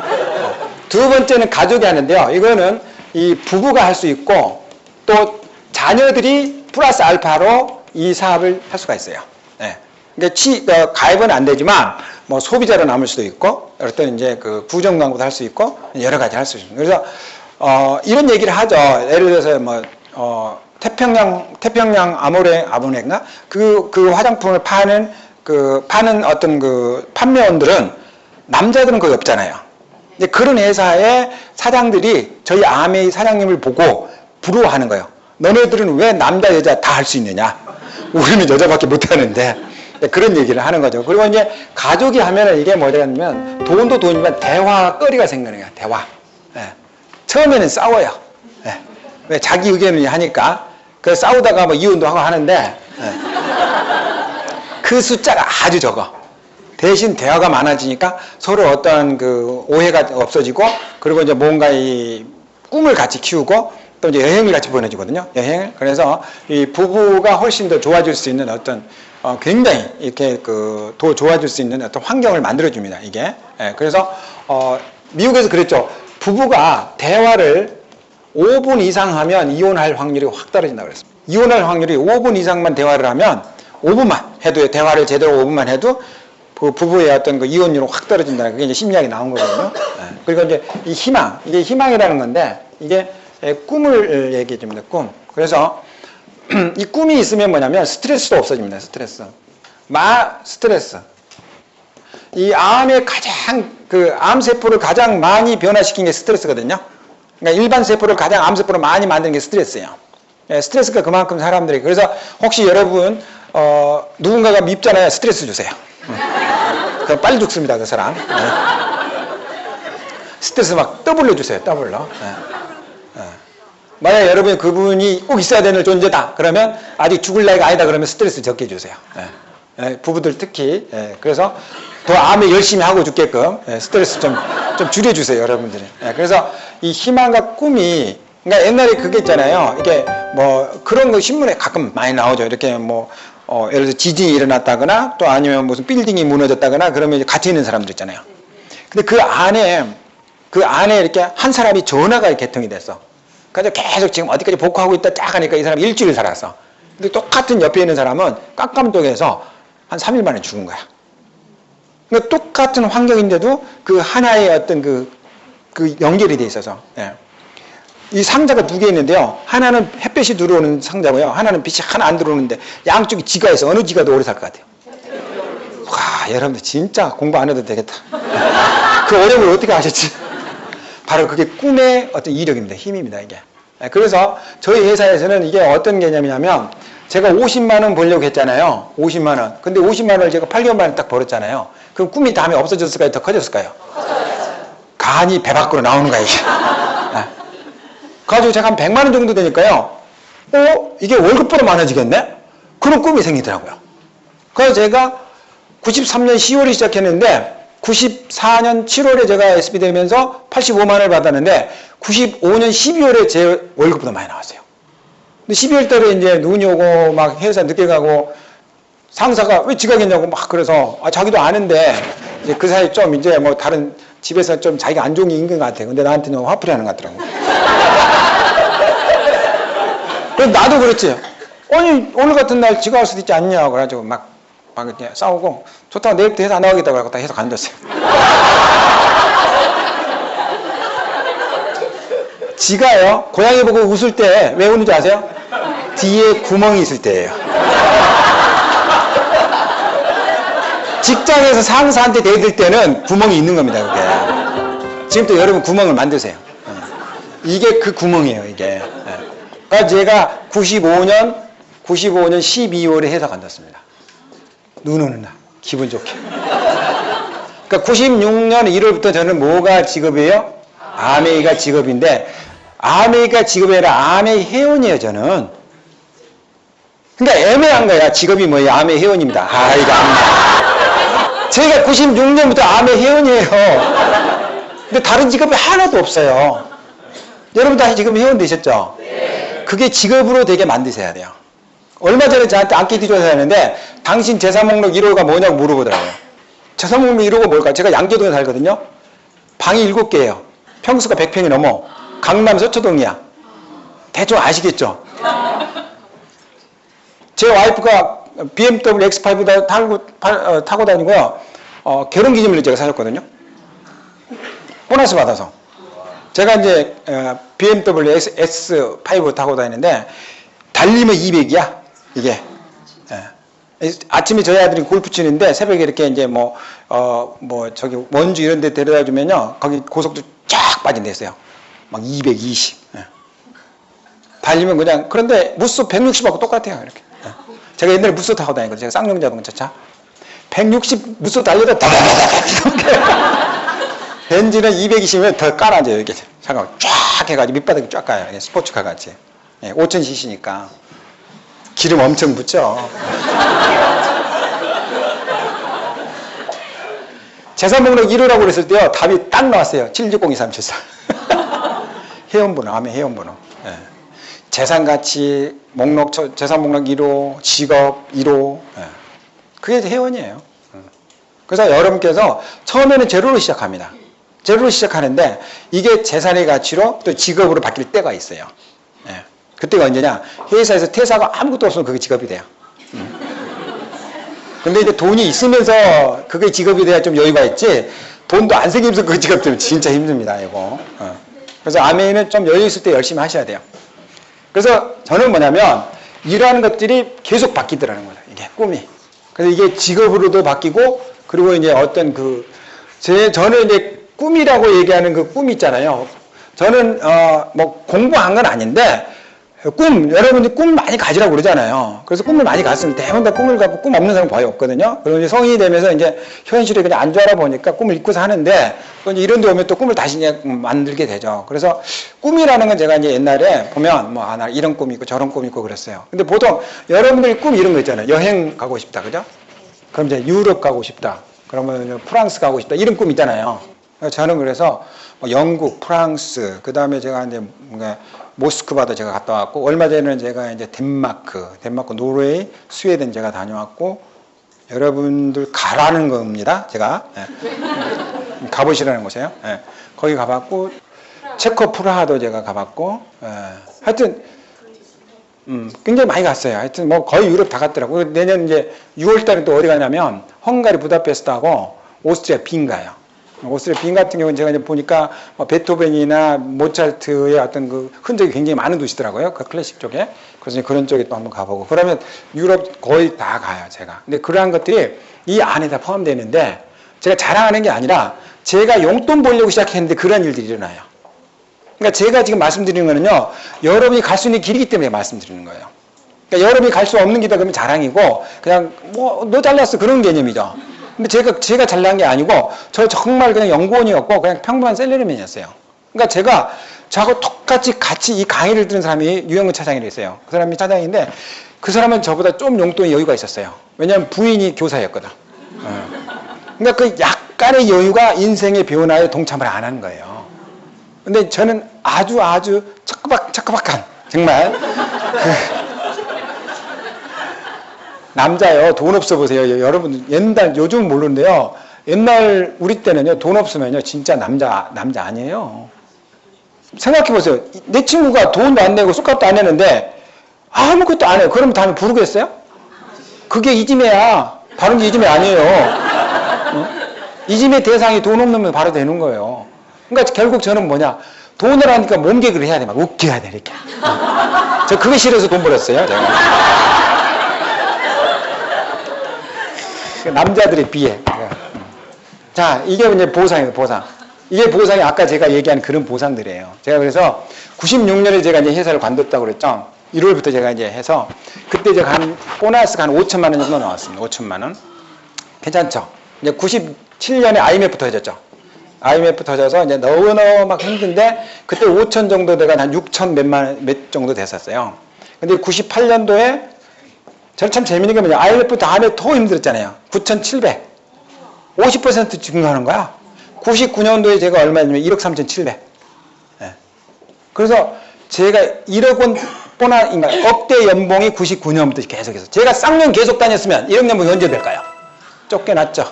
두 번째는 가족이 하는데요. 이거는 이 부부가 할 수 있고 또 자녀들이 플러스 알파로 이 사업을 할 수가 있어요. 네. 그러니까 가입은 안 되지만 뭐 소비자로 남을 수도 있고 어떤 이제 그 부정 광고도 할 수 있고 여러 가지 할 수 있습니다. 그래서 이런 얘기를 하죠. 예를 들어서 뭐 태평양 아모레인가 그 화장품을 파는 어떤 그 판매원들은 남자들은 거의 없잖아요. 근데 그런 회사의 사장들이 저희 아메이 사장님을 보고 부러워하는 거예요. 너네들은 왜 남자 여자 다 할 수 있느냐? 우리는 여자밖에 못하는데 그런 얘기를 하는 거죠. 그리고 이제 가족이 하면은 이게 뭐냐면 돈도 돈이지만 대화거리가 생기는 거야. 대화. 네. 처음에는 싸워요. 네. 왜 자기 의견을 하니까 그 싸우다가 뭐 이혼도 하고 하는데 네. 그 숫자가 아주 적어. 대신 대화가 많아지니까 서로 어떤 그 오해가 없어지고 그리고 이제 뭔가 이 꿈을 같이 키우고 또 이제 여행을 같이 보내주거든요. 여행을. 그래서 이 부부가 훨씬 더 좋아질 수 있는 어떤 굉장히 이렇게 더 좋아질 수 있는 어떤 환경을 만들어줍니다. 이게. 예, 그래서 미국에서 그랬죠. 부부가 대화를 5분 이상 하면 이혼할 확률이 확 떨어진다고 그랬습니다. 이혼할 확률이 5분 이상만 대화를 하면 5분만 해도 대화를 제대로 5분만 해도 그 부부의 어떤 그 이혼율은 확 떨어진다는 그게 이제 심리학이 나온 거거든요. 예, 그리고 이제 이 희망, 이게 희망이라는 건데 이게 꿈을 얘기해 줍니다. 꿈. 그래서 이 꿈이 있으면 뭐냐면 스트레스도 없어집니다. 스트레스. 이 암의 가장 암 세포를 가장 많이 변화시킨 게 스트레스거든요. 그러니까 일반 세포를 가장 암 세포를 많이 만드는 게 스트레스예요. 예, 스트레스가 그만큼 사람들이 그래서 혹시 여러분 누군가가 밉잖아요. 스트레스 주세요. 그럼 빨리 죽습니다. 그 사람. 스트레스 막 더블로 주세요. 더블로. 만약 여러분이 그분이 꼭 있어야 되는 존재다. 그러면 아직 죽을 나이가 아니다. 그러면 스트레스 적게 주세요. 부부들 특히. 그래서 더 암에 열심히 하고 죽게끔 스트레스 좀 줄여주세요. 여러분들이. 그래서 이 희망과 꿈이 그러니까 옛날에 그게 있잖아요. 이게 뭐 그런 거 신문에 가끔 많이 나오죠. 이렇게 뭐 예를 들어 지진이 일어났다거나 또 아니면 무슨 빌딩이 무너졌다거나 그러면 이제 갇혀 있는 사람들 있잖아요. 근데 그 안에 이렇게 한 사람이 전화가 개통이 됐어. 그래서 계속 지금 어디까지 복구하고 있다 딱 하니까 이 사람이 일주일 살았어. 근데 똑같은 옆에 있는 사람은 깜깜동에서 한 3일 만에 죽은 거야. 그러니까 똑같은 환경인데도 그 하나의 어떤 그 연결이 돼 있어서. 예. 이 상자가 두 개 있는데요. 하나는 햇볕이 들어오는 상자고요. 하나는 빛이 하나 안 들어오는데 양쪽이 지가해서 어느 지가 더 오래 살 것 같아요. 와, 여러분들 진짜 공부 안 해도 되겠다. 그 어려움을 어떻게 하셨지? 바로 그게 꿈의 어떤 이력입니다. 힘입니다, 이게. 그래서 저희 회사에서는 이게 어떤 개념이냐면 제가 50만 원 벌려고 했잖아요. 50만 원. 근데 50만 원을 제가 8개월 만에 딱 벌었잖아요. 그럼 꿈이 다음에 없어졌을까요? 더 커졌을까요? 간이 배 밖으로 나오는 거야, 이게. 그래가지고 제가 한 100만 원 정도 되니까요. 이게 월급보다 많아지겠네? 그런 꿈이 생기더라고요. 그래서 제가 93년 10월에 시작했는데 94년 7월에 제가 SB 되면서 85만 원을 받았는데 95년 12월에 제 월급보다 많이 나왔어요. 근데 12월 달에 이제 눈이 오고 막 회사 늦게 가고 상사가 왜 지각했냐고 막 그래서 자기도 아는데 이제 그 사이 좀 이제 뭐 다른 집에서 좀 자기가 안 좋은 게 있는 것 같아요. 근데 나한테 너무 화풀이 하는 것 같더라고. 그래서 나도 그랬지. 아니 오늘 같은 날 지각할 수도 있지 않냐 그래가지고 막 이렇게 싸우고 좋다고 내일부터 회사 안 나가겠다고 하고 다 회사 간뒀어요. 지가요 고양이 보고 웃을 때 왜 우는지 아세요? 뒤에 구멍이 있을 때예요. 직장에서 상사한테 대들 때는 구멍이 있는 겁니다. 그게. 지금부터 여러분 구멍을 만드세요. 이게 그 구멍이에요. 이게. 그러니까 제가 95년 12월에 회사 간뒀습니다. 눈 오는 날 기분 좋게. 그러니까 96년 1월부터 저는 뭐가 직업이에요? 아메이가 직업인데 아메이가 직업이 아니라 아메이 회원이에요. 저는. 그러니까 애매한 거야. 직업이 뭐예요? 아메이 회원입니다. 이거 안 제가 96년부터 아메이 회원이에요. 근데 다른 직업이 하나도 없어요. 여러분 다 지금 회원 되셨죠? 네. 그게 직업으로 되게 만드셔야 돼요. 얼마 전에 저한테 안케이트 조사하는데 당신 재산 목록 1호가 뭐냐고 물어보더라고요. 재산 목록 1호가 뭘까? 제가 양재동에 살거든요. 방이 7개예요. 평수가 100평이 넘어. 강남 서초동이야. 대충 아시겠죠? 제 와이프가 BMW X5 타고 다니고요. 결혼기념일로 제가 사줬거든요. 보너스 받아서. 제가 이제 BMW S5 타고 다니는데 달리면 200이야. 이게. 아침에 저희 아들이 골프 치는데 새벽에 이렇게 이제 저기 원주 이런 데 데려다 주면요. 거기 고속도로 쫙 빠진댔어요. 막 220. 달리면 그냥, 그런데 무쏘 160하고 똑같아요. 이렇게. 제가 옛날에 무쏘 타고 다니거든요. 제가 쌍용 자동차 차. 160 무쏘 달려도 다다다다다 벤츠는 220이면 더 깔아져요. 이렇게. 잠깐만. 쫙 해가지고 밑바닥이 쫙 가요. 스포츠카 같이. 5000cc니까. 기름 엄청 붙죠. 재산 목록 1호라고 그랬을 때요. 답이 딱 나왔어요. 7602374. 회원번호, 아메 회원번호. 네. 재산가치, 재산 목록 1호, 직업 1호. 네. 그게 회원이에요. 그래서 여러분께서 처음에는 제로로 시작합니다. 제로로 시작하는데 이게 재산의 가치로 또 직업으로 바뀔 때가 있어요. 네. 그때가 언제냐? 회사에서 퇴사가 아무것도 없으면 그게 직업이 돼요. 근데 이제 돈이 있으면서 그게 직업이 돼야 좀 여유가 있지, 돈도 안 생기면서 그 직업 되면 진짜 힘듭니다, 이거. 그래서 아메이는 좀 여유 있을 때 열심히 하셔야 돼요. 그래서 저는 뭐냐면, 일하는 것들이 계속 바뀌더라는 거죠, 이게 꿈이. 그래서 이게 직업으로도 바뀌고, 그리고 이제 어떤 저는 이제 꿈이라고 얘기하는 그 꿈 있잖아요. 저는, 공부한 건 아닌데, 여러분들이 꿈 많이 가지라고 그러잖아요. 그래서 꿈을 많이 갔으면 대부분 다 꿈을 갖고 꿈 없는 사람 거의 없거든요. 그리고 이제 성인이 되면서 이제 현실에 그냥 안 좋아라 보니까 꿈을 잊고서 하는데, 또 이제 이런 데 오면 또 꿈을 다시 이제 만들게 되죠. 그래서 꿈이라는 건 제가 이제 옛날에 보면, 나 이런 꿈이 있고 저런 꿈이 있고 그랬어요. 근데 보통 여러분들이 꿈 이런 거 있잖아요. 여행 가고 싶다. 그죠? 그럼 이제 유럽 가고 싶다. 그러면 프랑스 가고 싶다. 이런 꿈 있잖아요. 저는 그래서 영국, 프랑스, 그 다음에 제가 이제 모스크바도 제가 갔다 왔고, 얼마 전에는 제가 이제 덴마크, 노르웨이, 스웨덴 제가 다녀왔고, 여러분들 가라는 겁니다. 제가. 가보시라는 곳이에요. 거기 가봤고, 체코 프라하도 제가 가봤고, 하여튼, 굉장히 많이 갔어요. 하여튼 거의 유럽 다 갔더라고요. 내년 이제 6월 달에 또 어디 가냐면, 헝가리 부다페스트하고 오스트리아 빈 가요. 오스트리아 빈 같은 경우는 제가 이제 보니까 베토벤이나 모차르트의 어떤 그 흔적이 굉장히 많은 도시더라고요. 그 클래식 쪽에. 그래서 그런 쪽에 또 한번 가보고. 그러면 유럽 거의 다 가요, 제가. 근데 그러한 것들이 이 안에 다 포함되는데, 제가 자랑하는 게 아니라 제가 용돈 벌려고 시작했는데 그런 일들이 일어나요. 그러니까 제가 지금 말씀드리는 거는요, 여러분이 갈 수 있는 길이기 때문에 말씀드리는 거예요. 그러니까 여러분이 갈 수 없는 길이다 그러면 자랑이고, 그냥 뭐 너 잘났어 그런 개념이죠. 근데 제가 잘난 게 아니고, 저 정말 그냥 연구원이었고 그냥 평범한 셀러리맨이었어요. 그러니까 제가 저하고 똑같이 같이 이 강의를 듣는 사람이 유영근 차장이라 있어요. 그 사람이 차장인데 그 사람은 저보다 좀 용돈의 여유가 있었어요. 왜냐하면 부인이 교사였거든. 그러니까 그 약간의 여유가 인생의 변화에 동참을 안 하는 거예요. 근데 저는 아주 척박한 정말 남자요. 돈 없어 보세요. 여러분 옛날 요즘 모르는데요. 옛날 우리 때는요. 돈 없으면요. 진짜 남자 아니에요. 생각해 보세요. 내 친구가 돈도 안 내고 술값도 안 내는데 아무것도 안 해요. 그럼 다음에 부르겠어요? 그게 이지매야. 바른 게 이지매 아니에요. 이지매 대상이 돈 없는 면 바로 되는 거예요. 그러니까 결국 저는 뭐냐. 돈을 하니까 몸개그를 해야 돼. 막 웃겨야 돼. 이렇게. 저 그게 싫어서 돈 벌었어요. 제가. 남자들에 비해. 자, 이게 이제 보상이에요. 보상. 이게 보상이 아까 제가 얘기한 그런 보상들이에요. 제가 그래서 96년에 제가 이제 회사를 관뒀다고 그랬죠. 1월부터 제가 이제 해서 그때 제가 보너스가 한 5천만 원 정도 나왔습니다. 5천만 원. 괜찮죠? 이제 97년에 IMF 터졌죠. IMF 터져서 이제 너무너무 막 힘든데 그때 5천 정도 내가 한 6천 몇 정도 됐었어요. 근데 98년도에 저는 참 재밌는 게 뭐냐. IMF 다음에 더 힘들었잖아요. 9,700. 50% 증가하는 거야. 99년도에 제가 얼마냐면 1억 3,700. 네. 그래서 제가 1억 원 억대 연봉이 99년부터 계속해서 제가 쌍년 계속 다녔으면 1억 연봉이 언제 될까요? 쫓겨났죠.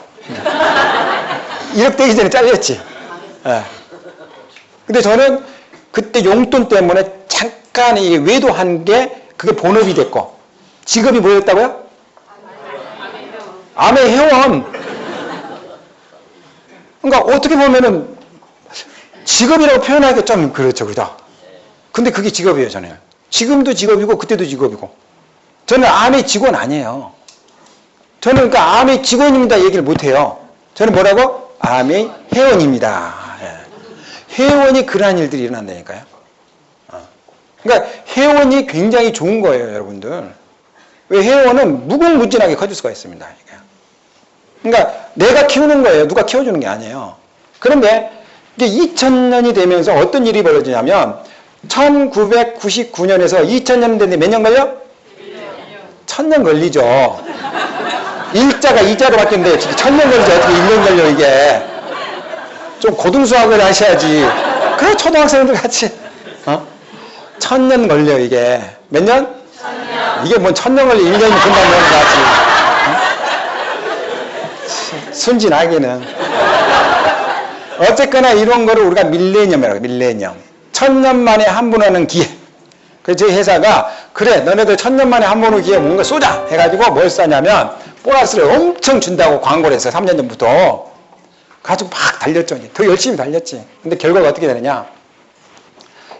1억 되기 전에 잘렸지. 네. 근데 저는 그때 용돈 때문에 잠깐 이게 외도한 게 그게 본업이 됐고 직업이 뭐였다고요? 암의 회원. 그러니까 어떻게 보면은 직업이라고 표현하기가 좀 그렇죠. 그죠? 근데 그게 직업이에요, 저는. 지금도 직업이고 그때도 직업이고. 저는 암의 직원 아니에요. 저는 그러니까 암의 직원입니다 얘기를 못해요. 저는 뭐라고? 암의 회원입니다. 예. 회원이 그러한 일들이 일어난다니까요. 그러니까 회원이 굉장히 좋은 거예요, 여러분들. 왜 회원은 무궁무진하게 커질 수가 있습니다. 그러니까 내가 키우는 거예요. 누가 키워주는 게 아니에요. 그런데 이게 2000년이 되면서 어떤 일이 벌어지냐면 1999년에서 2000년 됐는데 몇 년 걸려? 1000년 걸리죠. 일자가 이자로 바뀌는데 1000년 걸리죠. 어떻게 1년 걸려 이게. 좀 고등수학을 하셔야지. 그래 초등학생들 같이 1000년 걸려 이게. 몇 년? 1000년. 이게 뭐 1000년 걸려 1년이 금방 넘는 거 같지. 순진하기는. 어쨌거나 이런 거를 우리가 밀레니엄이라고 해요. 밀레니엄. 1000년 만에 한 번 하는 기회. 그래서 저희 회사가 그래 너네들 1000년 만에 한 번 오는 기회 뭔가 쏘자 해가지고 뭘 쏘냐면 보너스를 엄청 준다고 광고를 했어요. 3년 전부터. 가지고 막 달렸죠. 더 열심히 달렸지. 근데 결과가 어떻게 되느냐.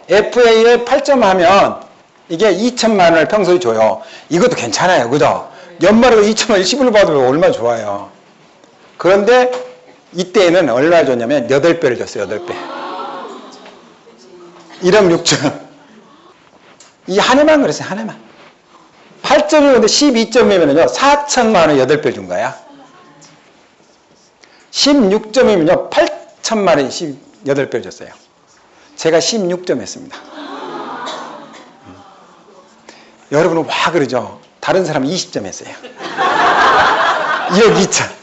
FA를 8점 하면 이게 2천만 원을 평소에 줘요. 이것도 괜찮아요. 그죠? 연말에 2천만 원 10을 받으면 얼마나 좋아요. 그런데 이때는 얼마 줬냐면 8배를 줬어요. 8배. 1억 6천. 이 한 해만 그랬어요. 한 해만. 8점이면 12점이면요. 4천만 원 8배를 준 거야. 16점이면요. 8천만 원 18배를 줬어요. 제가 16점 했습니다. 여러분은 와 그러죠. 다른 사람은 20점 했어요. 1억 2천.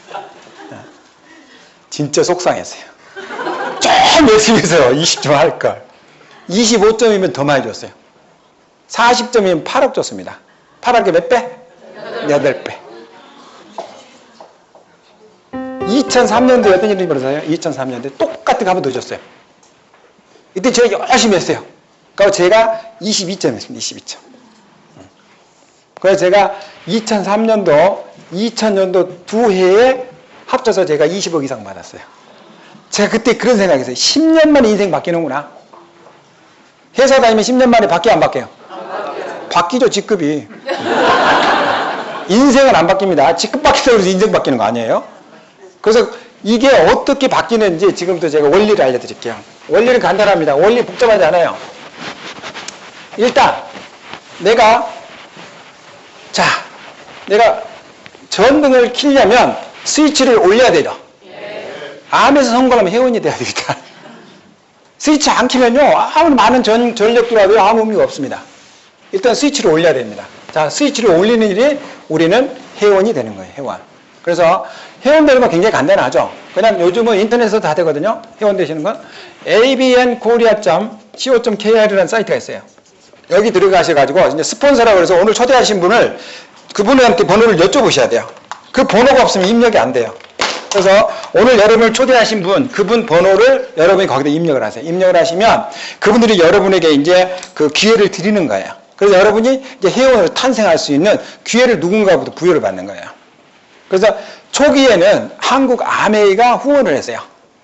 진짜 속상했어요. 좀 열심히 해서 20점 할걸. 25점이면 더 많이 줬어요. 40점이면 8억 줬습니다. 8억에 몇 배? 8배. 2003년도에 어떤 일이 벌어져요? 2003년도에 똑같은 거 한 번 더 줬어요. 이때 제가 열심히 했어요. 그래서 제가 22점 했습니다. 22점. 그래서 제가 2003년도, 2000년도 두 해에 합쳐서 제가 20억 이상 받았어요. 제가 그때 그런 생각했어요. 10년 만에 인생 바뀌는구나. 회사 다니면 10년 만에 바뀌어 안 바뀌어요? 바뀌죠. 직급이. 인생은 안 바뀝니다. 직급 바뀐다고 해서 인생 바뀌는 거 아니에요? 그래서 이게 어떻게 바뀌는지 지금부터 제가 원리를 알려드릴게요. 원리는 간단합니다. 원리 복잡하지 않아요. 일단 내가 전등을 켜려면 스위치를 올려야 되죠. 암에서 성공하면 회원이 돼야 되겠다. 스위치 안 켜면요, 아무리 많은 전력 들어와도 아무 의미가 없습니다. 일단 스위치를 올려야 됩니다. 자, 스위치를 올리는 일이 우리는 회원이 되는 거예요, 회원. 그래서 회원 되는 건 굉장히 간단하죠. 그냥 요즘은 인터넷에서 다 되거든요. 회원 되시는 건 abnkorea.co.kr이라는 사이트가 있어요. 여기 들어가셔가지고 이제 스폰서라고 해서 오늘 초대하신 분을 그분한테 번호를 여쭤보셔야 돼요. 그 번호가 없으면 입력이 안 돼요. 그래서 오늘 여러분을 초대하신 분, 그분 번호를 여러분이 거기다 입력을 하세요. 입력을 하시면 그분들이 여러분에게 이제 그 기회를 드리는 거예요. 그래서 여러분이 이제 회원으로 탄생할 수 있는 기회를 누군가부터 부여를 받는 거예요. 그래서 초기에는 한국 아메이가 후원을 했어요.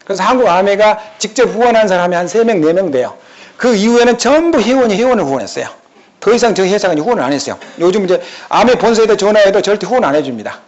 그래서 한국 아메이가 직접 후원한 사람이 한 3명, 4명 돼요. 그 이후에는 전부 회원을 후원했어요. 더 이상 저희 회사가 후원을 안 했어요. 요즘 이제 아메 본사에다 전화해도 절대 후원 안 해줍니다.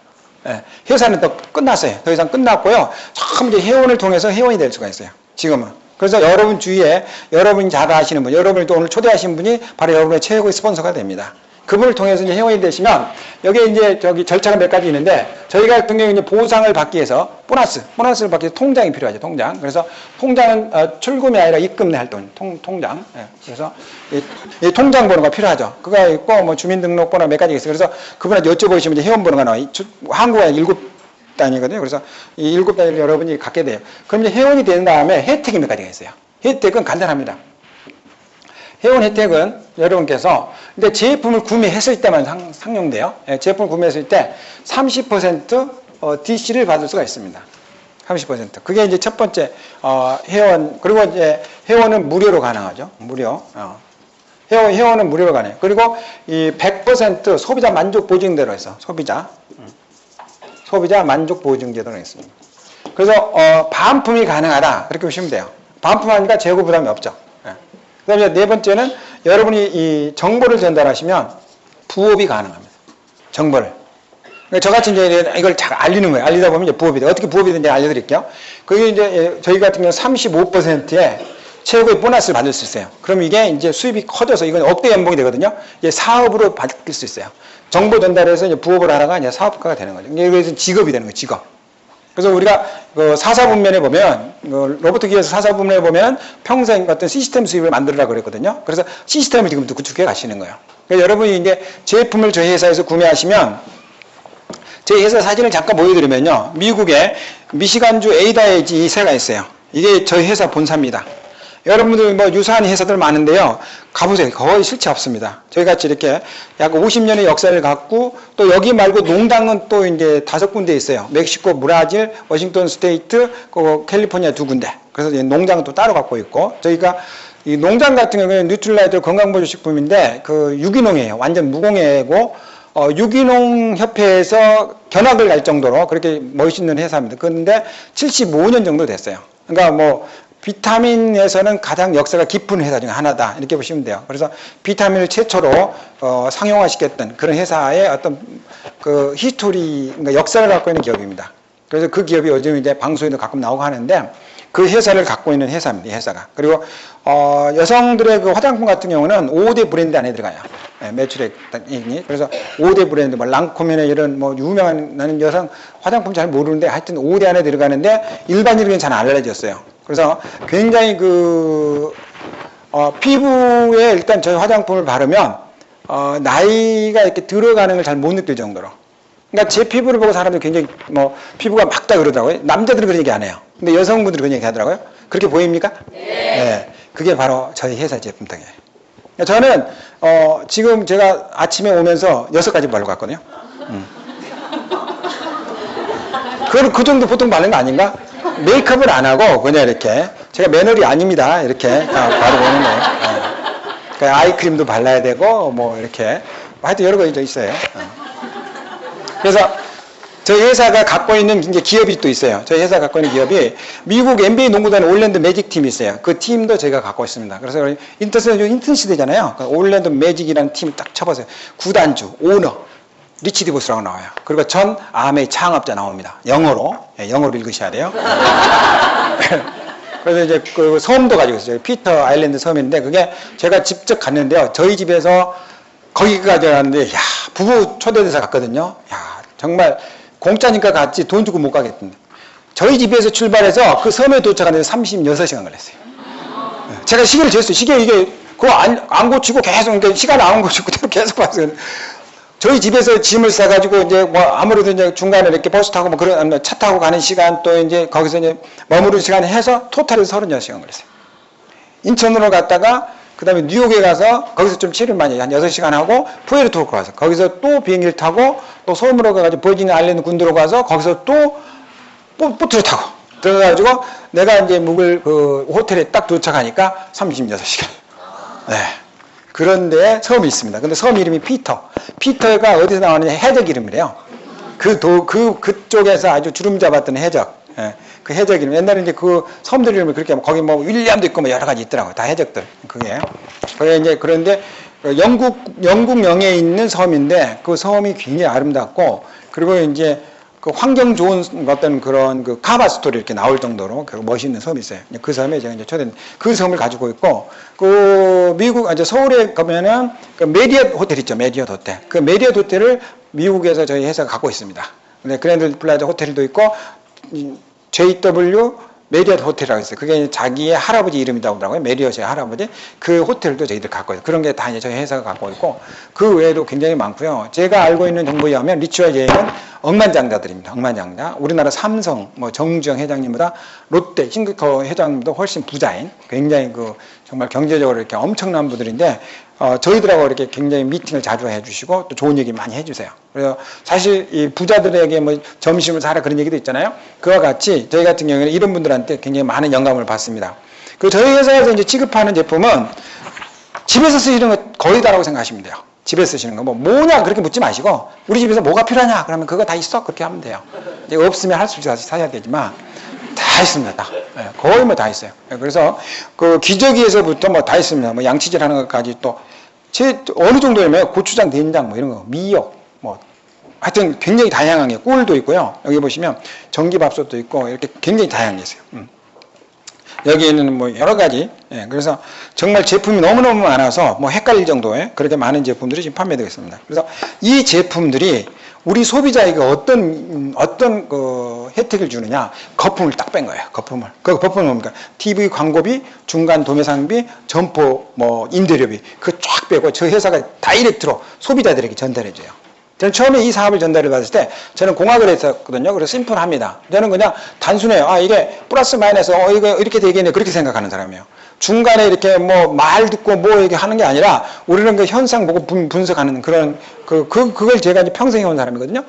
예, 회사는 또 끝났어요. 더 이상 끝났고요. 참 이제 회원을 통해서 회원이 될 수가 있어요. 지금은. 그래서 여러분 주위에 여러분이 잘 아시는 분, 여러분이 또 오늘 초대하신 분이 바로 여러분의 최고의 스폰서가 됩니다. 그분을 통해서 이제 회원이 되시면 여기에 이제 절차가 몇 가지 있는데 저희 같은 경우에 이제 보상을 받기 위해서 보너스를 받기 위해서 통장이 필요하죠. 통장. 그래서 통장은 출금이 아니라 입금 할 돈, 통장. 예, 그래서 이 통장 번호가 필요하죠. 그거 있고 뭐 주민등록번호 몇 가지 있어요. 그래서 그분한테 여쭤보시면 이제 회원 번호가 나와요. 한국에 7단위거든요. 그래서 이 7단위를 여러분이 갖게 돼요. 그럼 이제 회원이 된 다음에 혜택이 몇 가지가 있어요. 혜택은 간단합니다. 회원 혜택은 여러분께서 이제 제품을 구매했을 때만 상용돼요. 예, 제품을 구매했을 때 30% DC를 받을 수가 있습니다. 30%. 그게 이제 첫 번째 회원. 그리고 이제 회원은 무료로 가능하죠. 무료. 회원은 무료로 가능해요. 그리고 이 100% 소비자 만족 보증제로 해서 소비자 만족 보증제도가 있습니다. 그래서 반품이 가능하다 그렇게 보시면 돼요. 반품하니까 재고 부담이 없죠. 그 다음에 네 번째는 여러분이 이 정보를 전달하시면 부업이 가능합니다. 정보를. 그러니까 저같이 이제 이걸 잘 알리는 거예요. 알리다 보면 이제 부업이 돼. 어떻게 부업이 되는지 알려드릴게요. 그게 이제 저희 같은 경우는 35%의 최고의 보너스를 받을 수 있어요. 그럼 이게 이제 수입이 커져서 이건 억대 연봉이 되거든요. 이제 사업으로 바뀔 수 있어요. 정보 전달해서 이제 부업을 하다가 이제 사업가가 되는 거죠. 그래서 직업이 되는 거예요. 직업. 그래서 우리가 그 사사분면에 보면 로봇 기계에서 사사분면에 보면 평생 어떤 시스템 수입을 만들으라고 그랬거든요. 그래서 시스템을 지금 구축해 가시는 거예요. 그러니까 여러분이 이제 제품을 저희 회사에서 구매하시면 저희 회사 사진을 잠깐 보여드리면요, 미국에 미시간주 에이다에지 이 새가 있어요. 이게 저희 회사 본사입니다. 여러분들 뭐 유사한 회사들 많은데요, 가보세요. 거의 실체 없습니다. 저희같이 이렇게 약 50년의 역사를 갖고 또 여기 말고 농장은 또 이제 5군데 있어요. 멕시코, 브라질, 워싱턴 스테이트, 캘리포니아 2군데. 그래서 농장은 또 따로 갖고 있고, 저희가 이 농장 같은 경우는 뉴트릴라이트 건강보조식품인데 그 유기농이에요. 완전 무공해고 유기농 협회에서 견학을 갈 정도로 그렇게 멋있는 회사입니다. 그런데 75년 정도 됐어요. 그러니까 뭐 비타민에서는 가장 역사가 깊은 회사 중에 하나다 이렇게 보시면 돼요. 그래서 비타민을 최초로 상용화시켰던 그런 회사의 어떤 그 히스토리, 그러니까 역사를 갖고 있는 기업입니다. 그래서 그 기업이 요즘 이제 방송에도 가끔 나오고 하는데 그 회사를 갖고 있는 회사입니다. 이 회사가. 그리고 여성들의 그 화장품 같은 경우는 5대 브랜드 안에 들어가요. 네, 매출액이. 그래서 5대 브랜드, 뭐 랑코메나 이런 뭐 유명한, 나는 여성 화장품 잘 모르는데 하여튼 5대 안에 들어가는데 일반인들은 잘 안 알려졌어요. 그래서 굉장히 피부에 일단 저희 화장품을 바르면 나이가 이렇게 들어가는 걸 잘 못 느낄 정도로. 그러니까 제 피부를 보고 사람들이 굉장히 뭐 피부가 맑다 그러더라고요. 남자들은 그런 얘기 안 해요. 근데 여성분들이 그런 얘기 하더라고요. 그렇게 보입니까? 네. 네. 그게 바로 저희 회사 제품 덕이에요. 저는 지금 제가 아침에 오면서 6가지 바르고 갔거든요. 그 정도 보통 바르는 거 아닌가? 메이크업을 안 하고 그냥 이렇게, 제가 매너리 아닙니다. 이렇게 바르고 오는 거예요. 그러니까 아이크림도 발라야 되고 뭐 이렇게 하여튼 여러 가지 있어요. 그래서 저희 회사가 갖고 있는 이제 기업이 또 있어요. 저희 회사가 갖고 있는 기업이 미국 NBA 농구단 올랜도 매직 팀이 있어요. 그 팀도 저희가 갖고 있습니다. 그래서 인턴 시대잖아요. 올랜도 매직이라는 팀을 딱 쳐보세요. 구단주, 오너, 리치 디보스라고 나와요. 그리고 전 아메이 창업자 나옵니다. 영어로. 네, 영어로 읽으셔야 돼요. 그래서 이제 그 섬도 가지고 있어요. 피터 아일랜드 섬인데 그게 제가 직접 갔는데요. 저희 집에서 거기까지 갔는데 야 부부 초대돼서 갔거든요. 야 정말 공짜니까 갔지 돈 주고 못 가겠던데. 저희 집에서 출발해서 그 섬에 도착하는데 36시간 걸렸어요. 제가 시계를 쟀어요. 시계 이게 그거 안 고치고 계속 그러니까 시간을 안 고치고 계속 봤어요. 저희 집에서 짐을 싸가지고 이제 뭐 아무래도 이제 중간에 이렇게 버스 타고 뭐 그런 차 타고 가는 시간 또 이제 거기서 이제 머무르는 시간 해서 토탈을 36시간 걸렸어요. 인천으로 갔다가 그 다음에 뉴욕에 가서 거기서 좀 치료를 많이 한 6시간 하고 푸에르토리코 가서 거기서 또 비행기를 타고 또 섬으로 가가지고 버지니아 아일랜드 군도로 가서 거기서 또 보트를 타고 들어가가지고 내가 이제 묵을 그 호텔에 딱 도착하니까 36시간. 네. 그런데 섬이 있습니다. 근데 섬 이름이 피터. 피터가 어디서 나오느냐 해적 이름이래요. 그쪽에서 아주 주름 잡았던 해적. 예. 그 해적 이름. 옛날에 이제 그 섬들 이름을 그렇게 하면 거기 뭐 윌리엄도 있고 뭐 여러 가지 있더라고요. 다 해적들. 그게. 이제 그런데 영국령에 있는 섬인데 그 섬이 굉장히 아름답고 그리고 이제 그 환경 좋은 어떤 그런 그 카바 스토리 이렇게 나올 정도로 그 멋있는 섬이 있어요. 그 섬에 제가 이제 초대 그 섬을 가지고 있고 그 미국 이제 서울에 가면은 그 메리엇 호텔 있죠. 메리엇 호텔. 그 메리엇 호텔을 미국에서 저희 회사가 갖고 있습니다. 근데 그랜드 플라자 호텔도 있고 JW 메리엇 호텔이라고 있어요. 그게 자기의 할아버지 이름이라고 하더라고요. 메리엇의 할아버지. 그 호텔도 저희들 갖고 있어요. 그런 게 다 이제 저희 회사가 갖고 있고, 그 외에도 굉장히 많고요. 제가 알고 있는 정보에 의하면 리추얼 제이는 억만장자들입니다. 억만장자. 우리나라 삼성, 뭐 정주영 회장님보다 롯데, 싱크커 회장님도 훨씬 부자인, 굉장히 그 정말 경제적으로 이렇게 엄청난 분들인데, 저희들하고 이렇게 굉장히 미팅을 자주 해주시고 또 좋은 얘기 많이 해주세요. 그래서 사실 이 부자들에게 뭐 점심을 사라 그런 얘기도 있잖아요. 그와 같이 저희 같은 경우에는 이런 분들한테 굉장히 많은 영감을 받습니다. 그 저희 회사에서 이제 취급하는 제품은 집에서 쓰시는 거 거의 다라고 생각하시면 돼요. 집에서 쓰시는 거 뭐냐 그렇게 묻지 마시고 우리 집에서 뭐가 필요하냐 그러면 그거 다 있어 그렇게 하면 돼요. 이제 없으면 할 수 있어서 사야 되지만 다 있습니다. 다. 거의 뭐 다 있어요. 그래서 그 기저귀에서부터 뭐 다 있습니다. 뭐 양치질 하는 것까지 또 어느 정도냐면 고추장, 된장 뭐 이런 거, 미역 뭐 하여튼 굉장히 다양한 게 꿀도 있고요. 여기 보시면 전기밥솥도 있고 이렇게 굉장히 다양한 게 있어요. 여기에는 뭐 여러 가지. 그래서 정말 제품이 너무너무 많아서 뭐 헷갈릴 정도의 그렇게 많은 제품들이 지금 판매되고 있습니다. 그래서 이 제품들이 우리 소비자에게 어떤 그 혜택을 주느냐, 거품을 딱 뺀 거예요. 거품을. 그 거품은 뭡니까? TV 광고비, 중간 도매상비, 점포, 뭐 임대료비, 그 쫙 빼고 저 회사가 다이렉트로 소비자들에게 전달해줘요. 저는 처음에 이 사업을 전달을 받았을 때 저는 공학을 했었거든요. 그래서 심플합니다. 저는 그냥 단순해요. 아 이게 플러스 마이너스 이거 이렇게 되겠네 그렇게 생각하는 사람이에요. 중간에 이렇게 뭐 말 듣고 뭐 이렇게 하는 게 아니라 우리는 그 현상 보고 분석하는 그런 그걸 제가 이제 평생 해온 사람이거든요.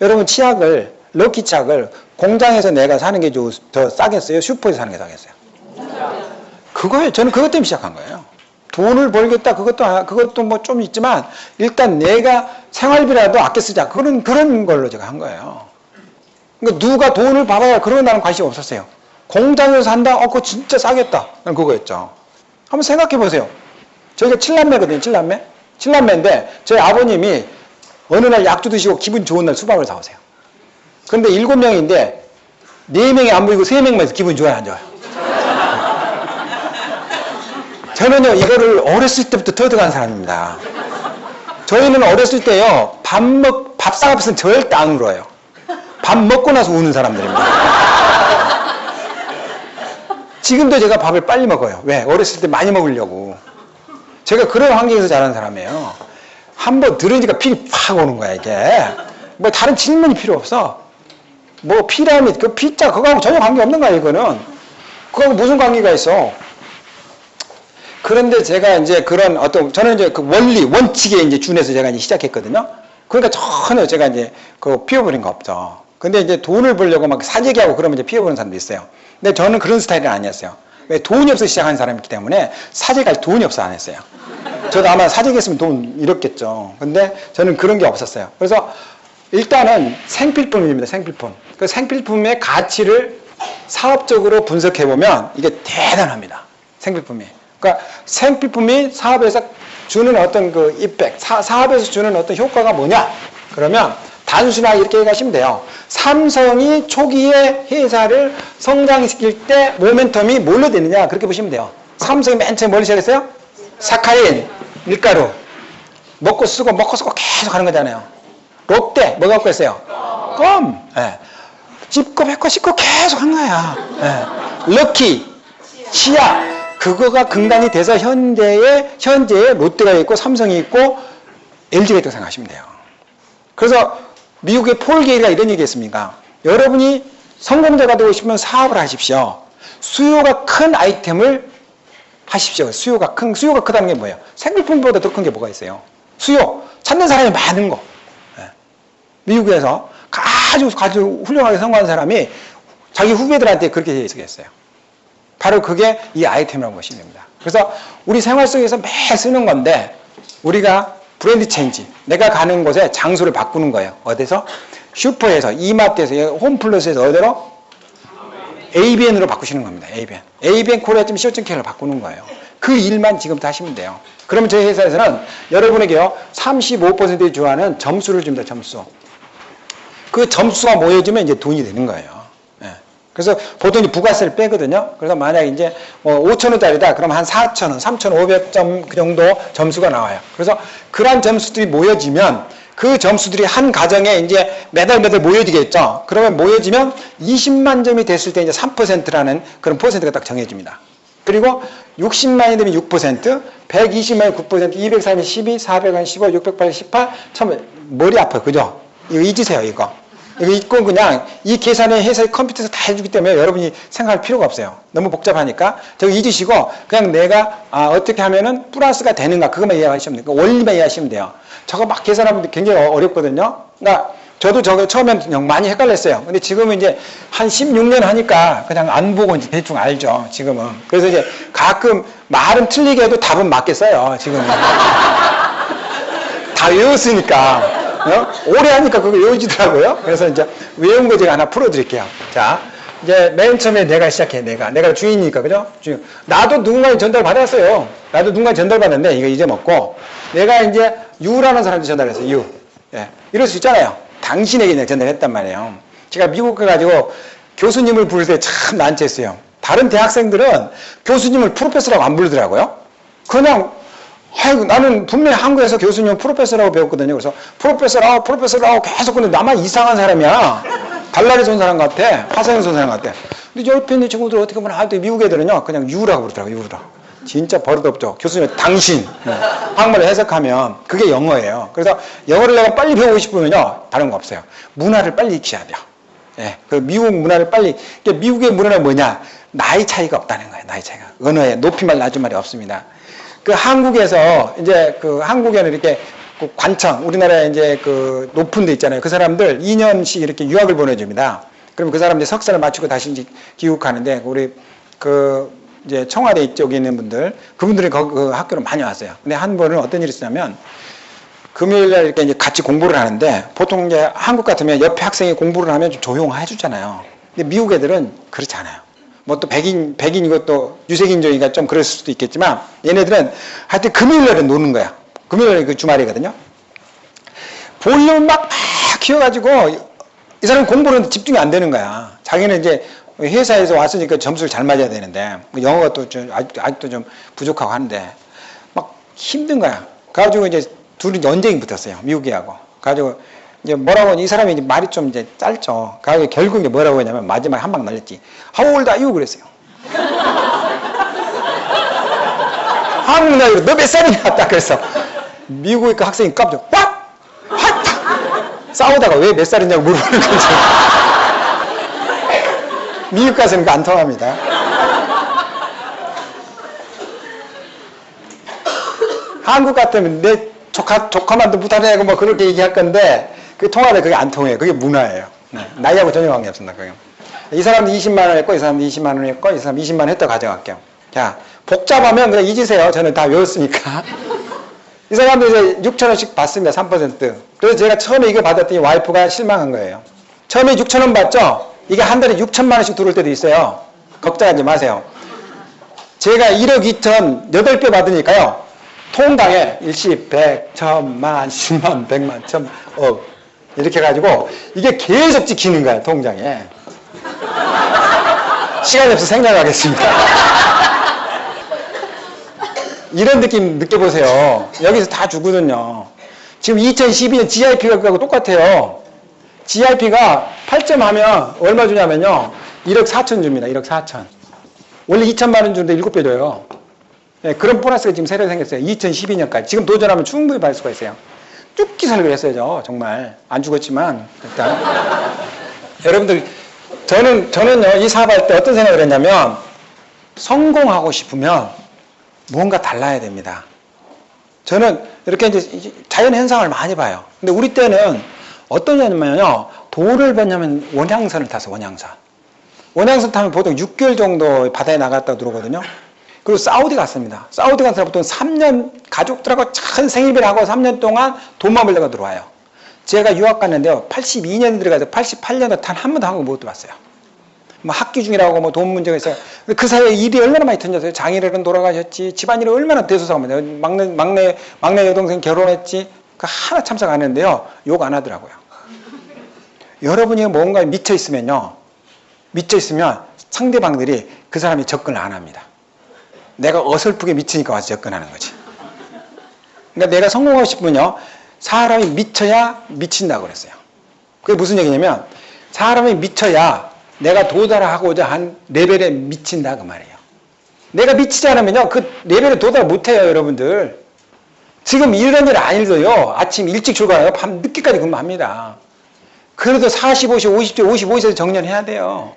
여러분 치약을 럭키치약을 공장에서 내가 사는 게 더 싸겠어요? 슈퍼에서 사는 게 싸겠어요? 그거예요. 저는 그것 때문에 시작한 거예요. 돈을 벌겠다 그것도 뭐 좀 있지만 일단 내가 생활비라도 아껴 쓰자 그런 걸로 제가 한 거예요. 그러니까 누가 돈을 받아야 그런 나는 관심 없었어요. 공장에서 산다? 그거 진짜 싸겠다. 그거였죠. 한번 생각해 보세요. 저희가 7남매거든요, 7남매. 7남매인데, 저희 아버님이 어느 날 약주 드시고 기분 좋은 날 수박을 사오세요. 그런데 7명인데, 4명이 안 보이고 3명만 해서 기분이 좋아요, 안 좋아요? 저는요, 이거를 어렸을 때부터 터득한 사람입니다. 저희는 어렸을 때요, 밥상 앞에서는 절대 안 울어요. 밥 먹고 나서 우는 사람들입니다. 지금도 제가 밥을 빨리 먹어요. 왜? 어렸을 때 많이 먹으려고. 제가 그런 환경에서 자란 사람이에요. 한번 들으니까 필이 팍 오는 거야, 이게. 뭐 다른 질문이 필요 없어. 뭐 피라미, 그 피자, 그거하고 전혀 관계 없는 거야, 이거는. 그거하고 무슨 관계가 있어. 그런데 제가 이제 그런 저는 이제 그 원칙에 이제 준해서 제가 이제 시작했거든요. 그러니까 전혀 제가 이제 피워버린 거 없죠. 근데 이제 돈을 벌려고 막 사재기하고 그러면 이제 피워버리는 사람도 있어요. 근데 저는 그런 스타일은 아니었어요. 왜? 돈이 없어서 시작한 사람이기 때문에 사재기할 돈이 없어 안 했어요. 저도 아마 사재기 했으면 돈 잃었겠죠. 근데 저는 그런 게 없었어요. 그래서 일단은 생필품입니다. 생필품. 그 생필품의 가치를 사업적으로 분석해보면 이게 대단합니다. 생필품이. 그러니까 생필품이 사업에서 주는 어떤 그 이펙트, 사업에서 주는 어떤 효과가 뭐냐? 그러면 단순하게 이렇게 가시면 돼요. 삼성이 초기에 회사를 성장시킬 때 모멘텀이 뭘로 되느냐 그렇게 보시면 돼요. 삼성이 맨 처음에 뭘 시작했어요? 사카린, 밀가루. 먹고 쓰고 계속 하는 거잖아요. 롯데 뭐 갖고 했어요? 껌. 예. 찝고 뱉고 씹고 계속 한 거야. 예. 럭키, 치약. 그거가 긍단이 돼서 현재에 롯데가 있고 삼성이 있고 LG가 있다고 생각하시면 돼요. 그래서 미국의 폴 게이가 이런 얘기 했습니까? 여러분이 성공자가 되고 싶으면 사업을 하십시오. 수요가 큰 아이템을 하십시오. 수요가 크다는 게 뭐예요? 생필품보다 더 큰 게 뭐가 있어요? 수요. 찾는 사람이 많은 거. 미국에서 아주 훌륭하게 성공한 사람이 자기 후배들한테 그렇게 얘기했어요. 바로 그게 이 아이템이라는 것이 됩니다. 그래서 우리 생활 속에서 매일 쓰는 건데 우리가 브랜드 체인지, 내가 가는 곳에 장소를 바꾸는 거예요. 어디서? 슈퍼에서, 이마트에서, 홈플러스에서 어디로? ABN으로 바꾸시는 겁니다. ABN 코리아.co.kr로 바꾸는 거예요. 그 일만 지금부터 하시면 돼요. 그러면 저희 회사에서는 여러분에게요 35%의 주하는 점수를 줍니다. 점수. 그 점수가 모여지면 이제 돈이 되는 거예요. 그래서 보통 부가세를 빼거든요. 그래서 만약에 이제 5,000원짜리다. 그럼 한 4,000원, 3,500점 그 정도 점수가 나와요. 그래서 그런 점수들이 모여지면 그 점수들이 한 가정에 이제 매달 모여지겠죠. 그러면 모여지면 20만 점이 됐을 때 이제 3%라는 그런 퍼센트가 딱 정해집니다. 그리고 60만이 되면 6%, 120만이 9%, 230이 12, 400은 15, 680, 18, 1000, 머리 아파요. 그죠? 이거 잊으세요, 이거. 이거 잊고 그냥 이 계산을 해서 컴퓨터에서 다 해주기 때문에 여러분이 생각할 필요가 없어요. 너무 복잡하니까. 저거 잊으시고 그냥 내가 어떻게 하면은 플러스가 되는가 그것만 이해하시면 돼요. 원리만 이해하시면 돼요. 저거 막 계산하면 굉장히 어렵거든요. 그러니까 저도 저거 처음엔 많이 헷갈렸어요. 근데 지금은 이제 한 16년 하니까 그냥 안 보고 이제 대충 알죠. 지금은. 그래서 이제 가끔 말은 틀리게 해도 답은 맞겠어요. 지금은. 다 외웠으니까. 오래 하니까 그거 외워지더라고요. 그래서 이제 외운 거 제가 하나 풀어드릴게요. 자, 이제 맨 처음에 내가 시작해. 내가 주인이니까, 그죠? 주인. 나도 누군가에 전달받았어요. 나도 누군가에 전달받았는데, 이거 잊어먹고, 내가 이제 유라는 사람한테 전달했어요. 유. 예. 이럴 수 있잖아요. 당신에게 그냥 전달했단 말이에요. 제가 미국 가가지고 교수님을 부를 때 참 난처했어요. 다른 대학생들은 교수님을 프로페서라고 안 부르더라고요. 그냥 아이고, 나는 분명히 한국에서 교수님 프로페서라고 배웠거든요. 그래서 프로페서라고 계속 근데 나만 이상한 사람이야. 달라리 쏜 사람 같아. 화성인 쏜 사람 같아. 근데 옆에 있는 친구들 어떻게 보면 미국 애들은요, 그냥 유라고 부르더라고요. 유라. 진짜 버릇없죠. 교수님, 당신. 한국말로 해석하면 그게 영어예요. 그래서 영어를 내가 빨리 배우고 싶으면요, 다른 거 없어야 문화를 빨리 익혀야 돼요. 예. 그 미국 문화를 빨리, 그러니까 미국의 문화는 뭐냐? 나이 차이가 없다는 거예요. 나이 차이가. 언어에 높임말 낮은 말이 없습니다. 그 한국에서 이제 그 한국에는 이렇게 그 관청, 우리나라에 이제 그 높은 데 있잖아요. 그 사람들 2년씩 이렇게 유학을 보내줍니다. 그러면 그 사람들이 석사를 마치고 다시 이제 귀국하는데 우리 그 이제 청와대 쪽에 있는 분들, 그분들이 그 학교로 많이 왔어요. 근데 한 번은 어떤 일이 있었냐면 금요일날 이렇게 이제 같이 공부를 하는데 보통 이제 한국 같으면 옆에 학생이 공부를 하면 좀 조용해 주잖아요. 근데 미국 애들은 그렇지 않아요. 뭐 또 백인이고 또 유색인종이니까 좀 그럴 수도 있겠지만 얘네들은 하여튼 금요일날은 노는 거야. 금요일날 그 주말이거든요. 볼륨을 막 키워가지고 이 사람 공부는 집중이 안 되는 거야. 자기는 이제 회사에서 왔으니까 점수를 잘 맞아야 되는데 영어가 또 좀 아직도 좀 부족하고 하는데 막 힘든 거야. 그래가지고 이제 둘이 언쟁이 붙었어요. 미국이하고. 그래가지고 이제 뭐라고 이 사람이 이제 말이 좀 이제 짧죠. 그래서 결국 이제 뭐라고 했냐면 마지막에 한 방 날렸지. How old are you? 그랬어요. 한국 나이로 너 몇 살이냐? 딱 그랬어. 미국의 그 학생이 깜짝 What? 싸우다가 왜 몇 살이냐고 물어보는 거죠. 미국 가서는 안 통합니다. 한국 같으면 내 조카만도 못하냐고 뭐 그렇게 얘기할 건데 그 통화를 그게 안 통해요. 그게 문화예요. 네. 나이하고 전혀 관계 없습니다. 그게. 이 사람도 20만 원 했고 이 사람도 20만 원 했고 이 사람 20만 원 했다고 가져갈게요. 자, 복잡하면 그냥 잊으세요. 저는 다 외웠으니까. 이 사람도 이제 6,000원씩 받습니다. 3%. 그래서 제가 처음에 이거 받았더니 와이프가 실망한 거예요. 처음에 6,000원 받죠? 이게 한 달에 6천만 원씩 들어올 때도 있어요. 걱정하지 마세요. 제가 1억 2천 8배 받으니까요. 통당에 일시 100, 1000만, 10만, 100만, 1000, 이렇게 해가지고 이게 계속 찍히는 거야, 통장에. 시간이 없어 생략하겠습니다. 이런 느낌 느껴보세요. 여기서 다 주거든요. 지금 2012년 GIP하고 똑같아요. GIP가 8점 하면 얼마 주냐면요. 1억 4천 줍니다. 1억 4천. 원래 2천만 원 주는데 7배 줘요. 네, 그런 보너스가 지금 새로 생겼어요. 2012년까지. 지금 도전하면 충분히 받을 수가 있어요. 쭉 설계를 했어요. 정말. 안 죽었지만 일단. 여러분들 저는요 이 사업할 때 어떤 생각을 했냐면 성공하고 싶으면 뭔가 달라야 됩니다. 저는 이렇게 이제 자연 현상을 많이 봐요. 근데 우리 때는 어떠냐면요 돈을 버냐면 원양선을 타서 원양선 타면 보통 6개월 정도 바다에 나갔다 들어오거든요. 그리고 사우디 갔습니다. 사우디 간 사람 보통 3년 가족들하고 큰 생일비를 하고 3년 동안 돈만 벌려고 들어와요. 제가 유학 갔는데요. 82년 들어가서 88년도 단 한 번도 한국 못 들어왔어요. 뭐 학기 중이라고 뭐 돈 문제가 있어요. 그 사이에 일이 얼마나 많이 터졌어요. 장인어른 돌아가셨지. 집안일이 얼마나 대소사합니다. 막내 여동생 결혼했지. 그 하나 참석 안 했는데요. 욕 안 하더라고요. 여러분이 뭔가에 미쳐있으면 상대방들이 그 사람이 접근을 안 합니다. 내가 어설프게 미치니까 와서 접근하는 거지. 그러니까 내가 성공하고 싶으면요. 사람이 미쳐야 미친다고 그랬어요. 그게 무슨 얘기냐면 사람이 미쳐야 내가 도달하고자 한 레벨에 미친다 그 말이에요. 내가 미치지 않으면요. 그 레벨에 도달 못해요. 여러분들. 지금 이런 일 안 일도요. 아침 일찍 출발해요. 밤 늦게까지 근무합니다. 그래도 40, 50, 55세에서 정년해야 돼요.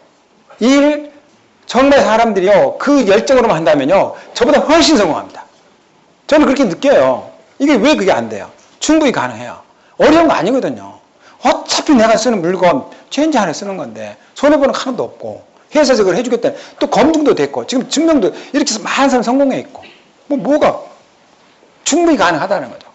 일 정말 사람들이요. 그 열정으로만 한다면요. 저보다 훨씬 성공합니다. 저는 그렇게 느껴요. 이게 왜 그게 안 돼요? 충분히 가능해요. 어려운 거 아니거든요. 어차피 내가 쓰는 물건 체인지 하나 쓰는 건데 손해보는 거 하나도 없고 회사에서 그걸 해주겠다. 또 검증도 됐고 지금 증명도 이렇게 해서 많은 사람 성공해 있고 뭐가 충분히 가능하다는 거죠.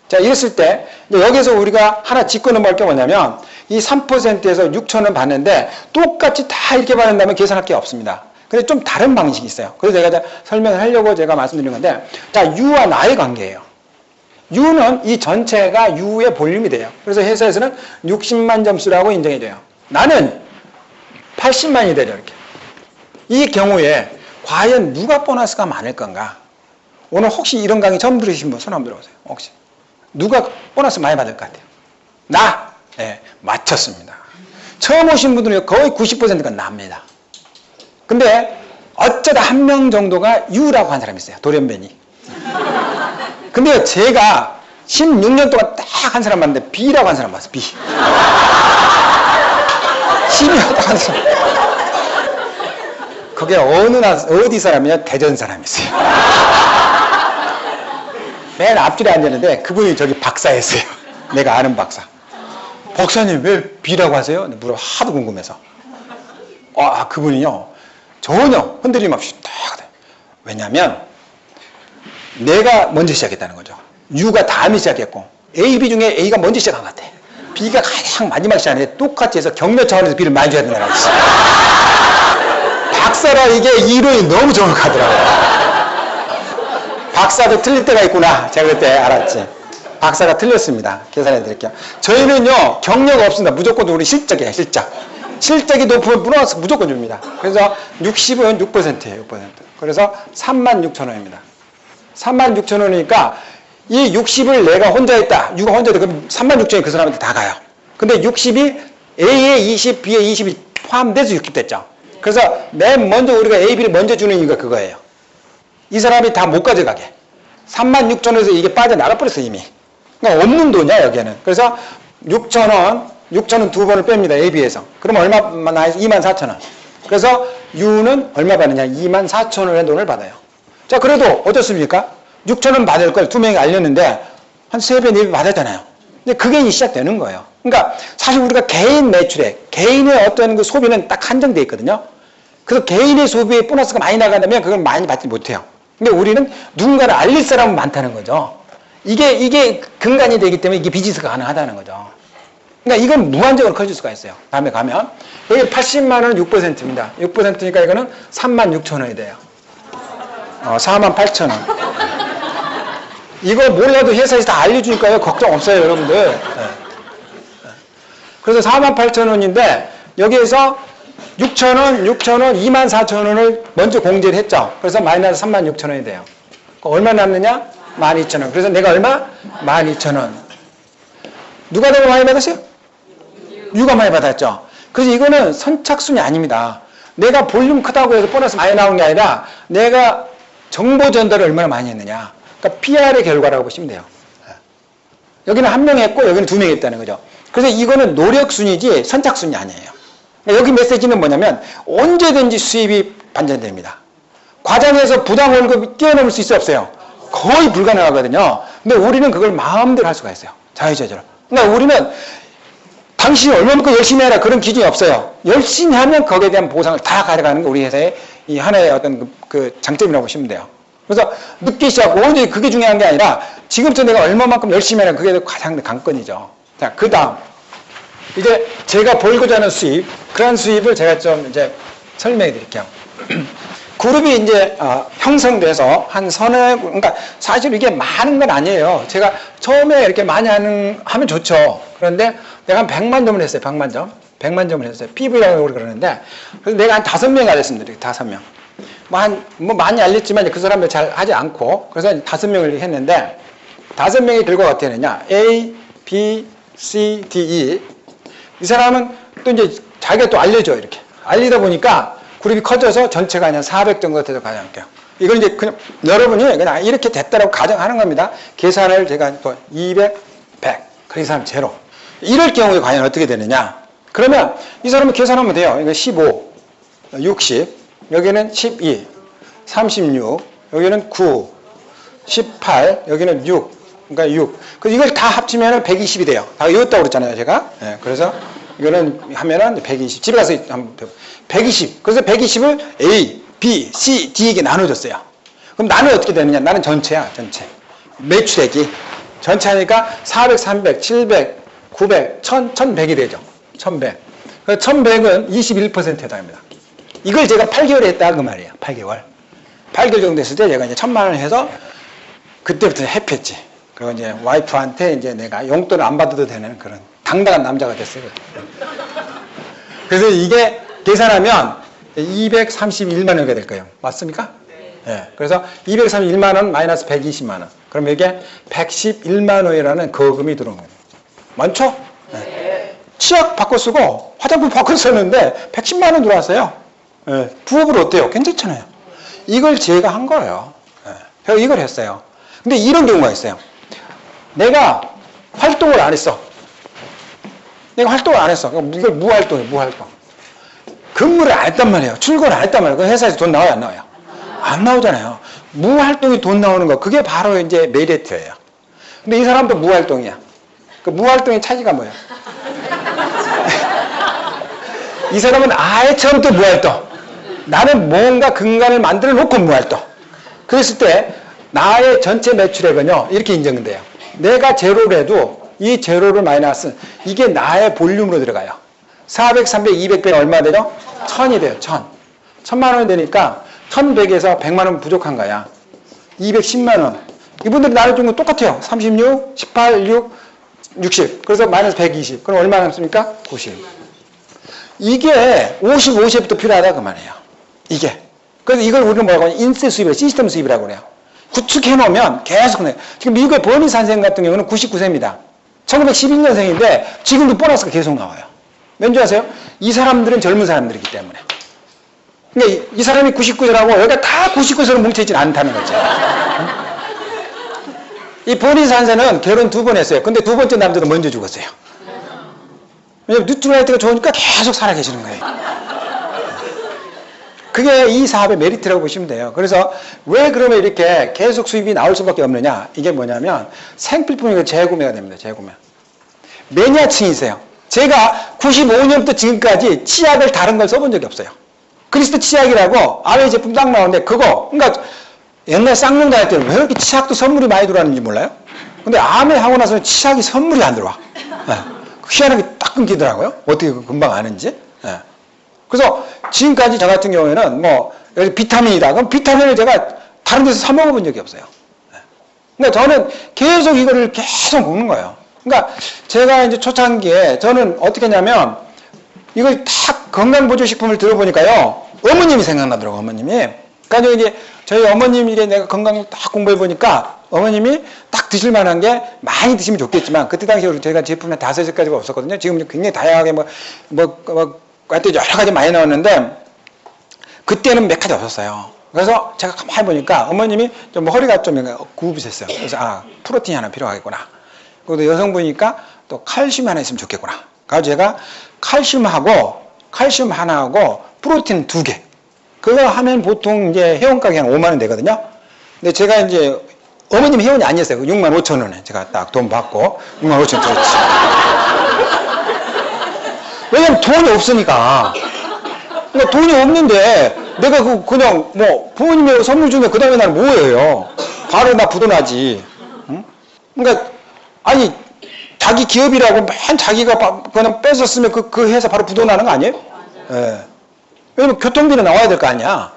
자 이랬을 때 여기서 우리가 하나 짚고 넘어갈 게 뭐냐면 이 3%에서 6천원 받는데 똑같이 다 이렇게 받는다면 계산할 게 없습니다. 근데 좀 다른 방식이 있어요. 그래서 제가 설명을 하려고 제가 말씀드린 건데 자 U와 나의 관계예요. U는 이 전체가 U의 볼륨이 돼요. 그래서 회사에서는 60만 점수라고 인정해줘요. 나는 80만이 되죠. 이렇게. 이 경우에 과연 누가 보너스가 많을 건가? 오늘 혹시 이런 강의 처음 들으신 분 손 한번 들어보세요. 혹시 누가 보너스 많이 받을 것 같아요? 나? 네, 맞췄습니다. 처음 오신 분들은 거의 90%가 납니다. 근데 어쩌다 한 명 정도가 U라고 한 사람이 있어요. 돌연변이. 근데 제가 16년 동안 딱 한 사람 봤는데 B라고 한 사람 봤어요. B. 12년 딱 한 사람. 그게 어디 사람이냐? 대전 사람이었어요. 맨 앞줄에 앉았는데 그분이 저기 박사였어요. 내가 아는 박사. 박사님 왜 B라고 하세요? 물어 하도 궁금해서. 그분이요. 전혀 흔들림 없이 딱. 왜냐면 내가 먼저 시작했다는 거죠. U가 다음에 시작했고 A, B 중에 A가 먼저 시작한 것 같아. B가 가장 마지막 시작하는데 똑같이 해서 격려 차원에서 B를 많이 줘야 된다는 거지. 박사라 이게 이론이 너무 정확하더라고요. 박사도 틀릴 때가 있구나. 제가 그때 알았지. 박사가 틀렸습니다. 계산해 드릴게요. 저희는요 경려가 없습니다. 무조건 우리 실적이에요. 실적이 높으면 보너스 무조건 줍니다. 그래서 60은 6%예요. 6%. 그래서 36,000원입니다. 36,000원이니까 이 60을 내가 혼자 했다. U가 혼자 했다. 그럼 36,000원이 그 사람한테 다 가요. 근데 60이 A에 20, B에 20이 포함돼서 60 됐죠. 그래서 맨 먼저 우리가 A, B를 먼저 주는 이유가 그거예요. 이 사람이 다 못 가져가게. 36,000원에서 이게 빠져나가 버렸어 이미. 그러니까 없는 돈이야 여기에는. 그래서 6,000원 두 번을 뺍니다. A, B에서. 그럼 얼마 나와요? 24,000원. 그래서 U는 얼마 받느냐? 24,000원의 돈을 받아요. 자 그래도 어떻습니까? 6,000원 받을 걸 두 명이 알렸는데 한 3배, 4배 받았잖아요. 근데 그게 시작되는 거예요. 그러니까 사실 우리가 개인 매출액, 개인의 어떤 그 소비는 딱 한정되어 있거든요. 그래서 개인의 소비에 보너스가 많이 나간다면 그걸 많이 받지 못해요. 근데 우리는 누군가를 알릴 사람은 많다는 거죠. 이게 근간이 되기 때문에 이게 비즈니스가 가능하다는 거죠. 그러니까 이건 무한적으로 커질 수가 있어요. 다음에 가면 여기 80만 원은 6%입니다. 6%니까 이거는 36,000원이 돼요. 48,000원. 이거 몰라도 회사에서 다 알려주니까요. 걱정 없어요, 여러분들. 네. 그래서 48,000원인데 여기에서 6,000원, 6,000원, 24,000원을 먼저 공제를 했죠. 그래서 마이너스 36,000원이 돼요. 얼마 남느냐? 12,000원. 그래서 내가 얼마? 12,000원. 누가 더 많이 받았어요? 유가 많이 받았죠. 그래서 이거는 선착순이 아닙니다. 내가 볼륨 크다고 해서 보너스 많이 나온 게 아니라 내가 정보 전달을 얼마나 많이 했느냐. 그러니까 PR의 결과라고 보시면 돼요. 여기는 한 명 했고 여기는 두 명 했다는 거죠. 그래서 이거는 노력순이지 선착순이 아니에요. 그러니까 여기 메시지는 뭐냐면 언제든지 수입이 반전됩니다. 과장해서 부당 월급이 뛰어넘을 수 있어 없어요? 거의 불가능하거든요. 근데 우리는 그걸 마음대로 할 수가 있어요. 자유자재로. 그러니까 우리는 당신이 얼마만큼 열심히 해라 그런 기준이 없어요. 열심히 하면 거기에 대한 보상을 다 가져가는 게 우리 회사의 이 하나의 어떤 그 장점이라고 보시면 돼요. 그래서 늦게 시작하고 오히려 그게 중요한 게 아니라 지금부터 내가 얼마만큼 열심히 하라 그게 가장 관건이죠. 자, 그 다음 이제 제가 벌고자 하는 수입, 그런 수입을 제가 좀 이제 설명해 드릴게요. 그룹이 이제 형성돼서 한 서너, 그러니까 사실 이게 많은 건 아니에요. 제가 처음에 이렇게 많이 하면 좋죠. 그런데 내가 한 100만 점을 했어요. 100만 점. 100만 점을 했어요. PV라고 그러는데, 그래서 내가 한 5명 알렸습니다. 이렇게 5명. 많이 알렸지만 그 사람들 잘 하지 않고, 그래서 5명을 했는데, 5명이 결과가 어떻게 되느냐. A, B, C, D, E. 이 사람은 또 이제 자기가 또 알려줘요. 이렇게. 알리다 보니까 그룹이 커져서 전체가 그냥 400 정도 돼서 가져갈게요. 이걸 이제 그냥 여러분이 그냥 이렇게 됐다라고 가정하는 겁니다. 계산을 제가 또 200, 100. 그래서 이 사람 제로. 이럴 경우에 과연 어떻게 되느냐. 그러면 이 사람은 계산하면 돼요. 이거 15, 60, 여기는 12, 36, 여기는 9, 18, 여기는 6. 그러니까 6. 그래서 이걸 다 합치면 120이 돼요. 다 이었다고 그랬잖아요, 제가. 네, 그래서 이거는 하면은 120. 집에 가서 한번 120. 그래서 120을 A, B, C, D에게 나눠줬어요. 그럼 나는 어떻게 되느냐? 나는 전체야, 전체. 매출액이. 전체 하니까 400, 300, 700, 900, 1000, 1100이 되죠. 1100. 그래서 1100은 21%에 해당합니다. 이걸 제가 8개월에 했다, 그 말이에요. 8개월. 8개월 정도 했을 때 제가 이제 1000만 원을 해서 그때부터 해피했지. 그리고 이제 와이프한테 이제 내가 용돈을 안 받아도 되는 그런 당당한 남자가 됐어요. 그래서 이게 계산하면 231만 원이 될 거예요. 맞습니까? 네. 그래서 231만 원 마이너스 120만 원. 그럼 이게 111만 원이라는 거금이 들어온 거예요. 많죠? 네. 치약 바꿔 쓰고 화장품 바꿔 썼는데 110만 원 들어왔어요. 네. 부업으로 어때요? 괜찮잖아요. 이걸 제가 한 거예요. 네. 그래서 이걸 했어요. 근데 이런 경우가 있어요. 내가 활동을 안 했어. 내가 활동을 안 했어. 이걸 무활동이에요, 무활동. 근무를 안 했단 말이에요. 출근을 안 했단 말이에요. 그 회사에서 돈 나와요, 안 나와요? 안 나오잖아요. 무활동이 돈 나오는 거, 그게 바로 이제 메리트예요. 근데 이 사람도 무활동이야. 그 무활동의 차이가 뭐예요? 이 사람은 아예 처음부터 무활동. 나는 뭔가 근간을 만들어 놓고 무활동. 그랬을 때 나의 전체 매출액은요, 이렇게 인정돼요. 내가 제로를 해도 이 제로를 마이너스, 이게 나의 볼륨으로 들어가요. 400, 300, 200배가 얼마 되죠? 1000이 돼요, 1000. 1000만 원이 되니까 1100에서 100만 원 부족한 거야. 210만 원. 이분들이 나를 준 건 똑같아요. 36, 18, 6, 60. 그래서 마이너스 120. 그럼 얼마 남습니까? 90. 이게 50, 50부터 필요하다 그 말이에요. 이게. 그래서 이걸 우리는 뭐라고 하냐? 인세 수입이라고, 시스템 수입이라고 그래요. 구축해 놓으면 계속 그래요. 지금 미국의 버니 선생 같은 경우는 99세입니다. 1912년생인데 지금도 보너스가 계속 나와요. 왠지 아세요? 이 사람들은 젊은 사람들이기 때문에. 그러니까 이 사람이 99세라고 여기가 다 99세로 뭉쳐있지는 않다는 거죠. 이 버니 선생은 결혼 2번 했어요. 근데 2번째 남자도 먼저 죽었어요. 왜냐면 뉴트럴라이트가 좋으니까 계속 살아계시는 거예요. 그게 이 사업의 메리트라고 보시면 돼요. 그래서 왜 그러면 이렇게 계속 수입이 나올 수밖에 없느냐? 이게 뭐냐면 생필품이 재구매가 됩니다. 재구매. 매니아층이세요. 제가 95년부터 지금까지 치약을 다른 걸 써본 적이 없어요. 크리스트 치약이라고 아외 제품 딱 나오는데 그거, 그러니까 옛날 쌍용다 할 때는 왜 이렇게 치약도 선물이 많이 들어왔는지 몰라요? 근데 암에 하고 나서는 치약이 선물이 안 들어와. 네. 희한하게 딱 끊기더라고요. 어떻게 금방 아는지. 네. 그래서 지금까지 저 같은 경우에는 뭐 비타민이다. 그럼 비타민을 제가 다른 데서 사 먹어본 적이 없어요. 네. 그러니까 저는 계속 이거를 계속 먹는 거예요. 그러니까 제가 이제 초창기에 저는 어떻게 했냐면 이걸 다 건강보조식품을 들어보니까요. 어머님이 생각나더라고요, 어머님이. 그러니까 이제 저희 어머님 이게 내가 건강 딱 공부해 보니까 어머님이 딱 드실 만한 게 많이 드시면 좋겠지만 그때 당시에 저희가 제품이 5-6가지가 없었거든요. 지금 굉장히 다양하게 하여튼 여러 가지 많이 나왔는데 그때는 몇 가지 없었어요. 그래서 제가 가만히 보니까 어머님이 좀 허리가 좀 굽으셨어요. 그래서 프로틴이 하나 필요하겠구나. 그리고 여성분이니까 또 칼슘이 하나 있으면 좋겠구나. 그래서 제가 칼슘 하나하고 프로틴 2개. 그거 하면 보통 이제 회원가격이 한 5만 원 되거든요. 근데 제가 이제 어머님 회원이 아니었어요. 6만 5천 원에 제가 딱 돈 받고 6만 5천 원 들었지. 왜냐면 돈이 없으니까. 그러니까 돈이 없는데 내가 그냥 부모님이 선물 주면 그 다음에 나는 뭐예요? 바로 나 부도나지. 응? 그러니까 아니 자기 기업이라고 맨 자기가 그냥 뺏었으면 그 회사 바로 부도나는 거 아니에요? 예. 왜냐면 교통비는 나와야 될 거 아니야.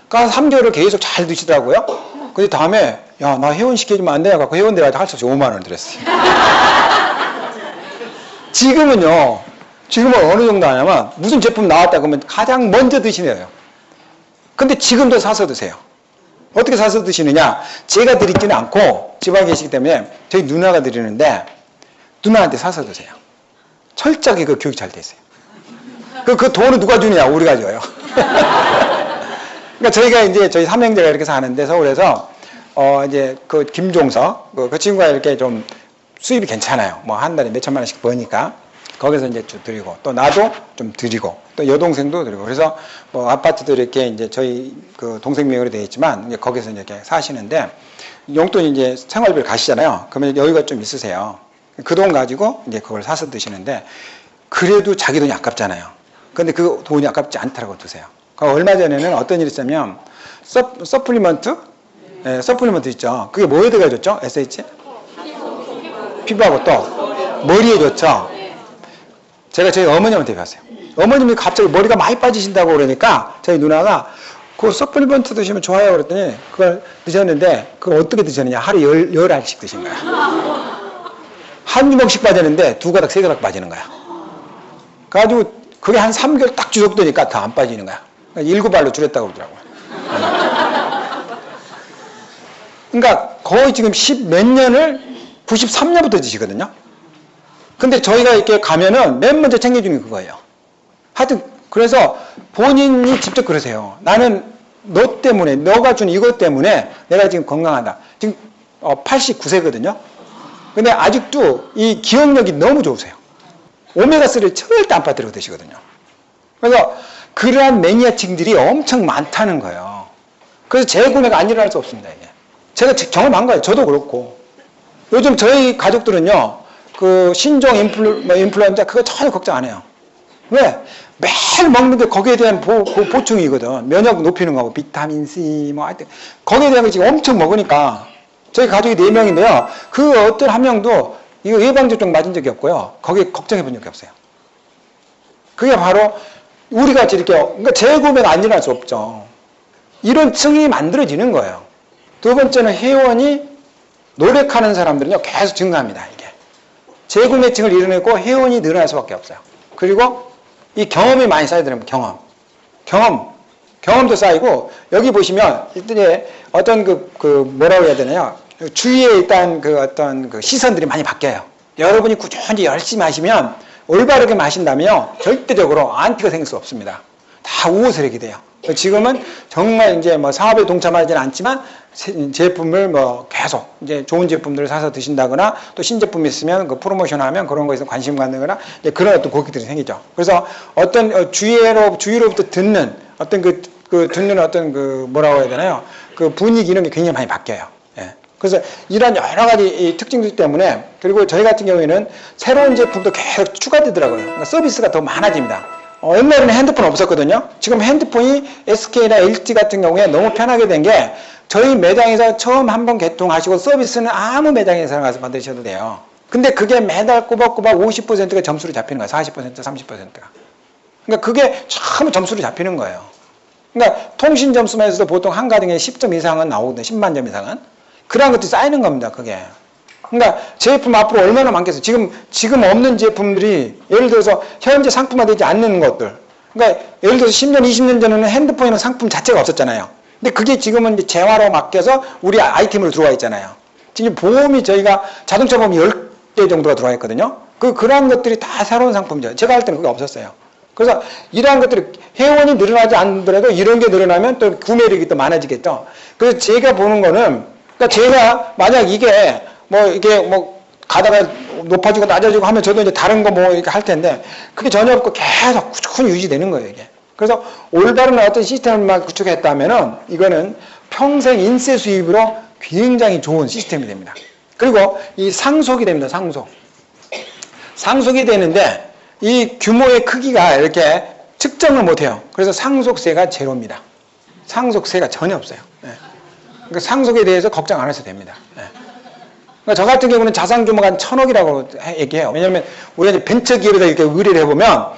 그러니까 3개월을 계속 잘 드시더라고요. 근데 다음에 야 나 회원 시켜주면 안 되냐 갖고 회원 들어가서 할 수 없이 5만 원을 드렸어요. 지금은 어느 정도 하냐면 무슨 제품 나왔다 그러면 가장 먼저 드시네요. 근데 지금도 사서 드세요. 어떻게 사서 드시느냐? 제가 드리지는 않고 집안에 계시기 때문에 저희 누나가 드리는데 누나한테 사서 드세요. 철저하게 그 교육 잘 돼 있어요. 그 돈을 누가 주느냐? 우리가 줘요. 그러니까 저희가 이제 저희 삼형제가 이렇게 사는데 서울에서 이제 그 김종석 그 친구가 이렇게 좀 수입이 괜찮아요. 뭐 한 달에 몇 천만 원씩 버니까 거기서 이제 드리고 또 나도 좀 드리고 또 여동생도 드리고 그래서 뭐 아파트도 이렇게 이제 저희 그 동생 명의로 되어 있지만 이제 거기서 이렇게 사시는데 용돈이 이제 생활비를 가시잖아요. 그러면 여유가 좀 있으세요. 그 돈 가지고 이제 그걸 사서 드시는데 그래도 자기 돈이 아깝잖아요. 근데 그 돈이 아깝지 않다라고 드세요. 얼마 전에는 어떤 일이 있었냐면 서플리먼트? 네, 서플리먼트 있죠. 그게 뭐에 들어가줬죠? SH? 피부하고 또 머리에 좋죠. 제가 저희 어머님한테 배웠어요. 어머님이 갑자기 머리가 많이 빠지신다고 그러니까 저희 누나가 그 서플리먼트 드시면 좋아요 그랬더니 그걸 드셨는데 그걸 어떻게 드셨느냐 하루 10알씩 드신 거야. 한 주먹씩 빠지는데 2가닥 3가닥 빠지는 거야. 그래가지고 그게 한 3개월 딱 지속되니까 더 안 빠지는 거야. 7알로 줄였다고 그러더라고요. 그러니까 거의 지금 10 몇 년을 93년부터 드시거든요. 근데 저희가 이렇게 가면은 맨 먼저 챙겨주는 게 그거예요. 하여튼 그래서 본인이 직접 그러세요. 나는 너 때문에 너가 준 이것 때문에 내가 지금 건강하다. 지금 89세거든요. 근데 아직도 이 기억력이 너무 좋으세요. 오메가3를 절대 안 빠뜨리고 드시거든요. 그래서 그러한 매니아층들이 엄청 많다는 거예요. 그래서 재구매가 안 일어날 수 없습니다. 이게. 제가 경험한 거예요. 저도 그렇고. 요즘 저희 가족들은요. 그 신종 인플루엔자 그거 전혀 걱정 안 해요. 왜? 매일 먹는 게 거기에 대한 보충이거든. 면역 높이는 거고 비타민 C 뭐 하여튼 거기에 대한 거 지금 엄청 먹으니까 저희 가족이 4명인데요. 그 어떤 한 명도 이거 예방접종 맞은 적이 없고요. 거기에 걱정해 본 적이 없어요. 그게 바로 우리가 이렇게 그러니까 재구매가 안 일어날 수 없죠. 이런 층이 만들어지는 거예요. 두 번째는 회원이 노력하는 사람들은요 계속 증가합니다. 이게 재구매층을 이뤄내고 회원이 늘어날 수밖에 없어요. 그리고 이 경험이 많이 쌓여야 되는 경험도 쌓이고 여기 보시면 일단 어떤 뭐라고 해야 되나요? 주위에 일단 어떤 시선들이 많이 바뀌어요. 여러분이 꾸준히 열심히 하시면 올바르게 마신다면요 절대적으로 안티가 생길 수 없습니다. 다 우호 세력이 돼요. 지금은 정말 이제 뭐 사업에 동참하지는 않지만 제품을 뭐 계속 이제 좋은 제품들을 사서 드신다거나 또 신제품이 있으면 그 프로모션하면 그런 거에서 관심 갖는거나 그런 어떤 고객들이 생기죠. 그래서 어떤 주위로부터 듣는 어떤 듣는 어떤 뭐라고 해야 되나요? 그 분위기 이런 게 굉장히 많이 바뀌어요. 예. 그래서 이런 여러 가지 특징들 때문에 그리고 저희 같은 경우에는 새로운 제품도 계속 추가되더라고요. 그러니까 서비스가 더 많아집니다. 옛날에는 핸드폰 없었거든요. 지금 핸드폰이 SK나 LG 같은 경우에 너무 편하게 된 게 저희 매장에서 처음 한번 개통하시고 서비스는 아무 매장에서 가서 받으셔도 돼요. 근데 그게 매달 꼬박꼬박 50%가 점수로 잡히는 거예요. 40%, 30%가. 그러니까 그게 처음 점수로 잡히는 거예요. 그러니까 통신 점수만 해서도 보통 한 가정에 10점 이상은 나오거든요. 10만 점 이상은. 그런 것들이 쌓이는 겁니다. 그게. 그러니까 제품 앞으로 얼마나 많겠어요. 지금 없는 제품들이 예를 들어서 현재 상품화되지 않는 것들. 그러니까 예를 들어서 10년, 20년 전에는 핸드폰이라는 상품 자체가 없었잖아요. 근데 그게 지금은 이제 재화로 맡겨서 우리 아이템으로 들어와 있잖아요. 지금 보험이 저희가 자동차 보험이 10개 정도가 들어와 있거든요. 그러한 것들이 다 새로운 상품이죠. 제가 할 때는 그게 없었어요. 그래서 이러한 것들이 회원이 늘어나지 않더라도 이런 게 늘어나면 또 구매력이 또 많아지겠죠. 그래서 제가 보는 거는, 그러니까 제가 만약 이게 가다가 높아지고 낮아지고 하면 저도 이제 다른 거 이렇게 할 텐데 그게 전혀 없고 계속 꾸준히 유지되는 거예요, 이게. 그래서 올바른 어떤 시스템을 구축했다면은 이거는 평생 인세 수입으로 굉장히 좋은 시스템이 됩니다. 그리고 이 상속이 됩니다, 상속이 되는데 이 규모의 크기가 이렇게 측정을 못해요. 그래서 상속세가 제로입니다. 상속세가 전혀 없어요. 네. 그러니까 상속에 대해서 걱정 안 하셔도 됩니다. 네. 그러니까 저 같은 경우는 자산 규모가 한 1,000억이라고 얘기해요. 왜냐하면 우리가 이제 벤처기업에다 이렇게 의뢰를 해보면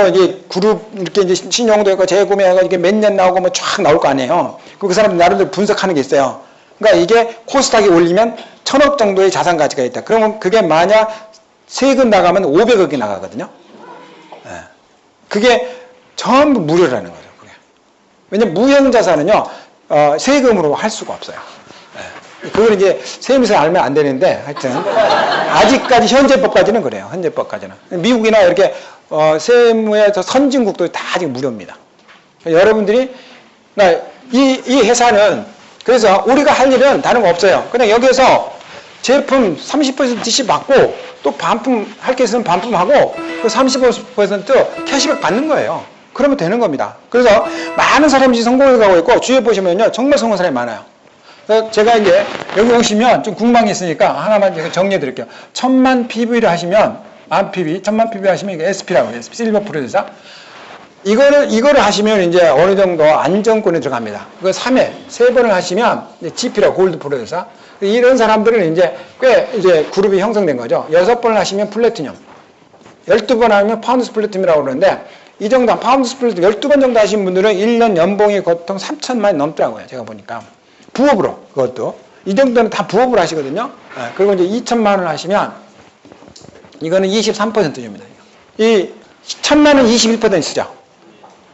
이제 그룹 이렇게 이제 신용도 있고 재구매하고 이게 몇 년 나오고 쫙 나올 거 아니에요. 그 사람들 나름대로 분석하는 게 있어요. 그러니까 이게 코스닥이 올리면 1,000억 정도의 자산 가치가 있다. 그러면 그게 만약 세금 나가면 500억이 나가거든요. 네. 그게 전부 무료라는 거죠. 그게. 왜냐면 무형자산은요, 세금으로 할 수가 없어요. 네. 그걸 이제 세무서에 알면 안 되는데, 하여튼, 아직까지 현재법까지는 그래요. 현재법까지는. 미국이나 이렇게, 세무의 선진국도 다 아직 무료입니다. 여러분들이, 이 회사는, 그래서 우리가 할 일은 다른 거 없어요. 그냥 여기에서 제품 30% DC 받고, 또 반품, 할 게 있으면 반품하고, 그 30% 캐시백 받는 거예요. 그러면 되는 겁니다. 그래서 많은 사람이 성공해 가고 있고, 주위에 보시면요, 정말 성공한 사람이 많아요. 그래서 제가 이제 여기 오시면 좀 궁금한 게 있으니까 하나만 정리해 드릴게요. 1000만 PV를 하시면, 1000만 PV 하시면 이게 SP라고 해요. 실버 프로듀서. 이거를 하시면 이제 어느 정도 안정권에 들어갑니다. 그거 3회, 3번을 하시면 이제 GP라고 골드 프로듀서. 이런 사람들은 이제 꽤 이제 그룹이 형성된 거죠. 6번을 하시면 플래티넘. 12번 하면 파운드스 플래티넘이라고 그러는데 이 정도, 파운드스 플래티넘 12번 정도 하신 분들은 1년 연봉이 보통 3천만이 넘더라고요. 제가 보니까. 부업으로, 그것도. 이 정도는 다 부업으로 하시거든요. 그리고 이제 2천만 원을 하시면 이거는 23% 줍니다. 이 1000만은 21% 쓰죠.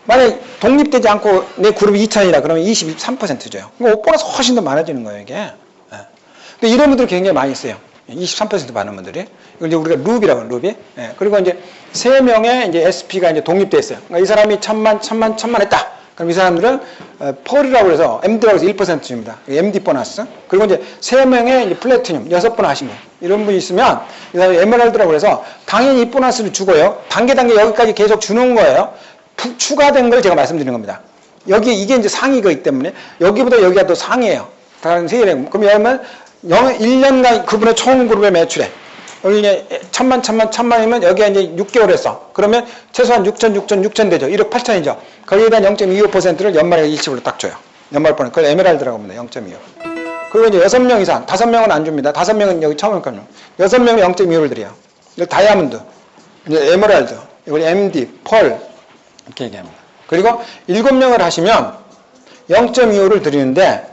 만약에 독립되지 않고 내 그룹이 2천이라 그러면 23% 줘요. 그러니까 보너스 훨씬 더 많아지는 거예요, 이게. 근데 이런 분들 굉장히 많이 있어요. 23% 받는 분들이. 이걸 이제 우리가 루비라고 해요, 루비. 그리고 이제 3명의 이제 SP가 이제 독립됐어요. 그러니까 이 사람이 1000만 했다. 그럼 이 사람들은 펄이라고 해서 MD라고 해서 1% 줍니다. MD 보너스. 그리고 이제 3명의 이제 플래티넘 6번 하신 거. 이런 분이 있으면 이 사람이 에메랄드라고 해서 당연히 이 보너스를 주고요. 단계 여기까지 계속 주는 거예요. 추가된 걸 제가 말씀드리는 겁니다. 이게 이제 상위이기 때문에 여기보다 여기가 더 상이에요. 다른 세일에. 그럼 여러분 1년간 그분의 총 그룹의 매출에 여기 이제 1000만이면 여기가 이제 6개월 했어. 그러면 최소한 6천 되죠. 1억 8천이죠. 거기에 대한 0.25%를 연말에 일시불로 딱 줘요. 연말번에. 그걸 에메랄드라고 합니다. 0.25. 그리고 이제 6명 이상, 5명은 안 줍니다. 5명은 여기 처음 했거든요. 6명은 0.25를 드려요. 이거 다이아몬드, 이제 에메랄드, 이걸 MD, 펄, 이렇게 얘기합니다. 그리고 7명을 하시면 0.25를 드리는데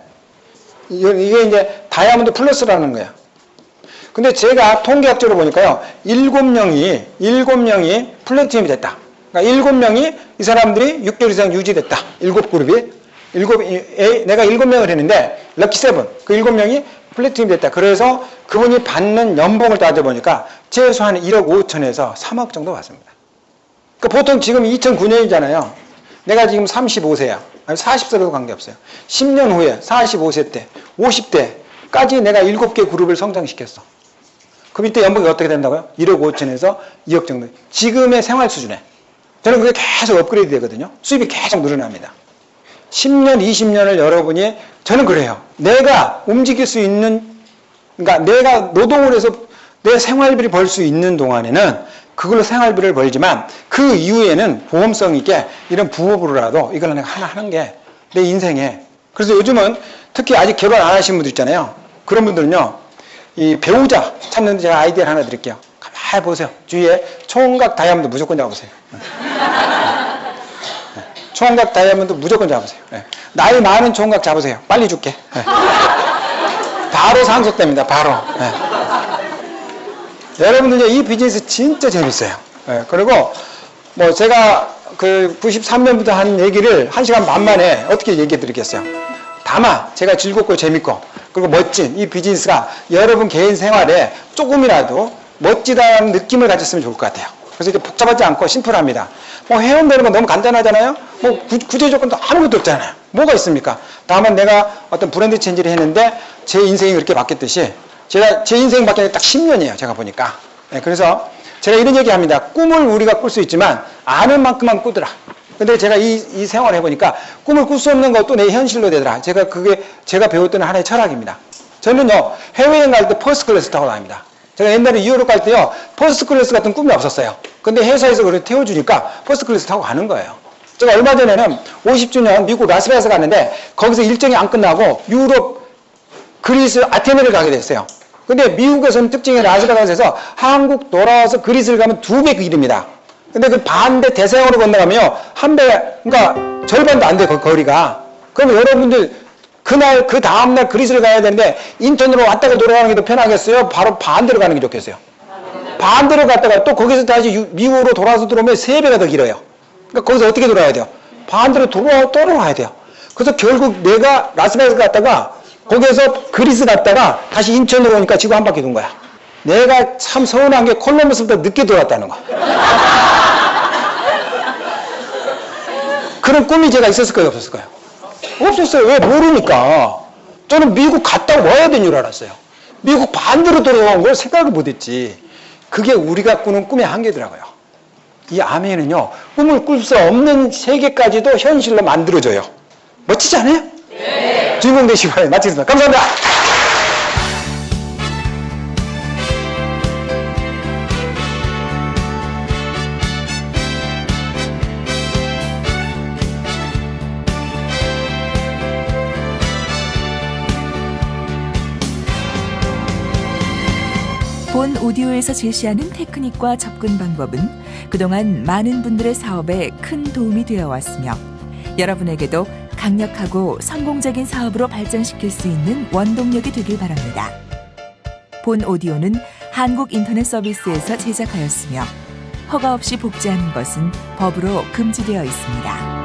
이게 이제 다이아몬드 플러스라는 거예요. 근데 제가 통계학적으로 보니까요, 7명이 플래티넘이 됐다. 그러니까 7명이 이 사람들이 6개월 이상 유지됐다. 7그룹이. 내가 7명을 했는데, 럭키 7. 그 7명이 플래티넘이 됐다. 그래서 그분이 받는 연봉을 따져보니까 최소한 1억 5천에서 3억 정도 받습니다. 그러니까 보통 지금 2009년이잖아요. 내가 지금 35세야. 아니 40세로도 관계없어요. 10년 후에 45세 때, 50대까지 내가 7개 그룹을 성장시켰어. 그럼 이때 연봉이 어떻게 된다고요? 1억 5천에서 2억 정도. 지금의 생활 수준에. 저는 그게 계속 업그레이드 되거든요. 수입이 계속 늘어납니다. 10년, 20년을 여러분이, 저는 그래요. 내가 움직일 수 있는, 그러니까 내가 노동을 해서 내 생활비를 벌 수 있는 동안에는 그걸로 생활비를 벌지만 그 이후에는 보험성 있게 이런 부업으로라도 이걸 내가 하나 하는 게 내 인생에. 그래서 요즘은 특히 아직 결혼 안 하신 분들 있잖아요. 그런 분들은요, 이 배우자 찾는데 제가 아이디어를 하나 드릴게요. 가만히 보세요. 주위에 총각 다이아몬드 무조건 잡으세요. 총각 다이아몬드 무조건 잡으세요. 나이 많은 총각 잡으세요. 빨리 줄게. 바로 상속됩니다. 바로. 여러분들 이 비즈니스 진짜 재밌어요. 예, 그리고 뭐 제가 그 93년부터 한 얘기를 1시간 반 만에 어떻게 얘기해 드리겠어요. 다만 제가 즐겁고 재밌고 그리고 멋진 이 비즈니스가 여러분 개인 생활에 조금이라도 멋지다는 느낌을 가졌으면 좋을 것 같아요. 그래서 이렇게 복잡하지 않고 심플합니다. 뭐 회원되는 건 너무 간단하잖아요. 뭐 구제 조건도 아무것도 없잖아요. 뭐가 있습니까? 다만 내가 어떤 브랜드 체인지를 했는데 제 인생이 그렇게 바뀌었듯이 제 인생 바뀐 게 딱 10년이에요. 제가 보니까. 네, 그래서 제가 이런 얘기 합니다. 꿈을 우리가 꿀 수 있지만 아는 만큼만 꾸더라. 근데 제가 이 생활을 해보니까 꿈을 꿀 수 없는 것도 내 현실로 되더라. 그게 제가 배웠던 하나의 철학입니다. 저는요, 해외여행 갈 때 퍼스트 클래스 타고 다닙니다. 제가 옛날에 유럽 갈 때요, 퍼스트 클래스 같은 꿈이 없었어요. 근데 회사에서 그걸 태워주니까 퍼스트 클래스 타고 가는 거예요. 제가 얼마 전에는 50주년 미국 라스베가스 갔는데 거기서 일정이 안 끝나고 유럽, 그리스, 아테네를 가게 됐어요. 근데 미국에서는 특징이 라스베가스에서 한국 돌아와서 그리스를 가면 2배 그 길입니다. 근데 그 반대 대서양으로 건너가면요, 한 배, 그러니까 절반도 안 돼, 거리가. 그럼 여러분들 그날, 그 다음날 그리스를 가야 되는데 인천으로 왔다가 돌아가는 게 더 편하겠어요? 바로 반대로 가는 게 좋겠어요? 반대로 갔다가 또 거기서 다시 미국으로 돌아와서 들어오면 3배가 더 길어요. 그러니까 거기서 어떻게 돌아야 돼요? 반대로 돌아와야 돼요. 그래서 결국 내가 라스베가스 갔다가 거기에서 그리스 갔다가 다시 인천으로 오니까 지구 한 바퀴 돈 거야. 내가 참 서운한 게 콜럼버스보다 늦게 돌아왔다는 거. 그런 꿈이 제가 있었을까요? 없었을까요? 없었어요. 왜? 모르니까. 저는 미국 갔다 와야 되는 줄 알았어요. 미국 반대로 돌아온 걸 생각을 못했지. 그게 우리가 꾸는 꿈의 한계더라고요. 이 아멘은요, 꿈을 꿀 수 없는 세계까지도 현실로 만들어줘요. 멋지지 않아요? 네. 주인공 되시기 바랍니다. 마치겠습니다. 감사합니다. 본 오디오에서 제시하는 테크닉과 접근 방법은 그동안 많은 분들의 사업에 큰 도움이 되어 왔으며 여러분에게도 강력하고 성공적인 사업으로 발전시킬 수 있는 원동력이 되길 바랍니다. 본 오디오는 한국인터넷서비스에서 제작하였으며 허가 없이 복제하는 것은 법으로 금지되어 있습니다.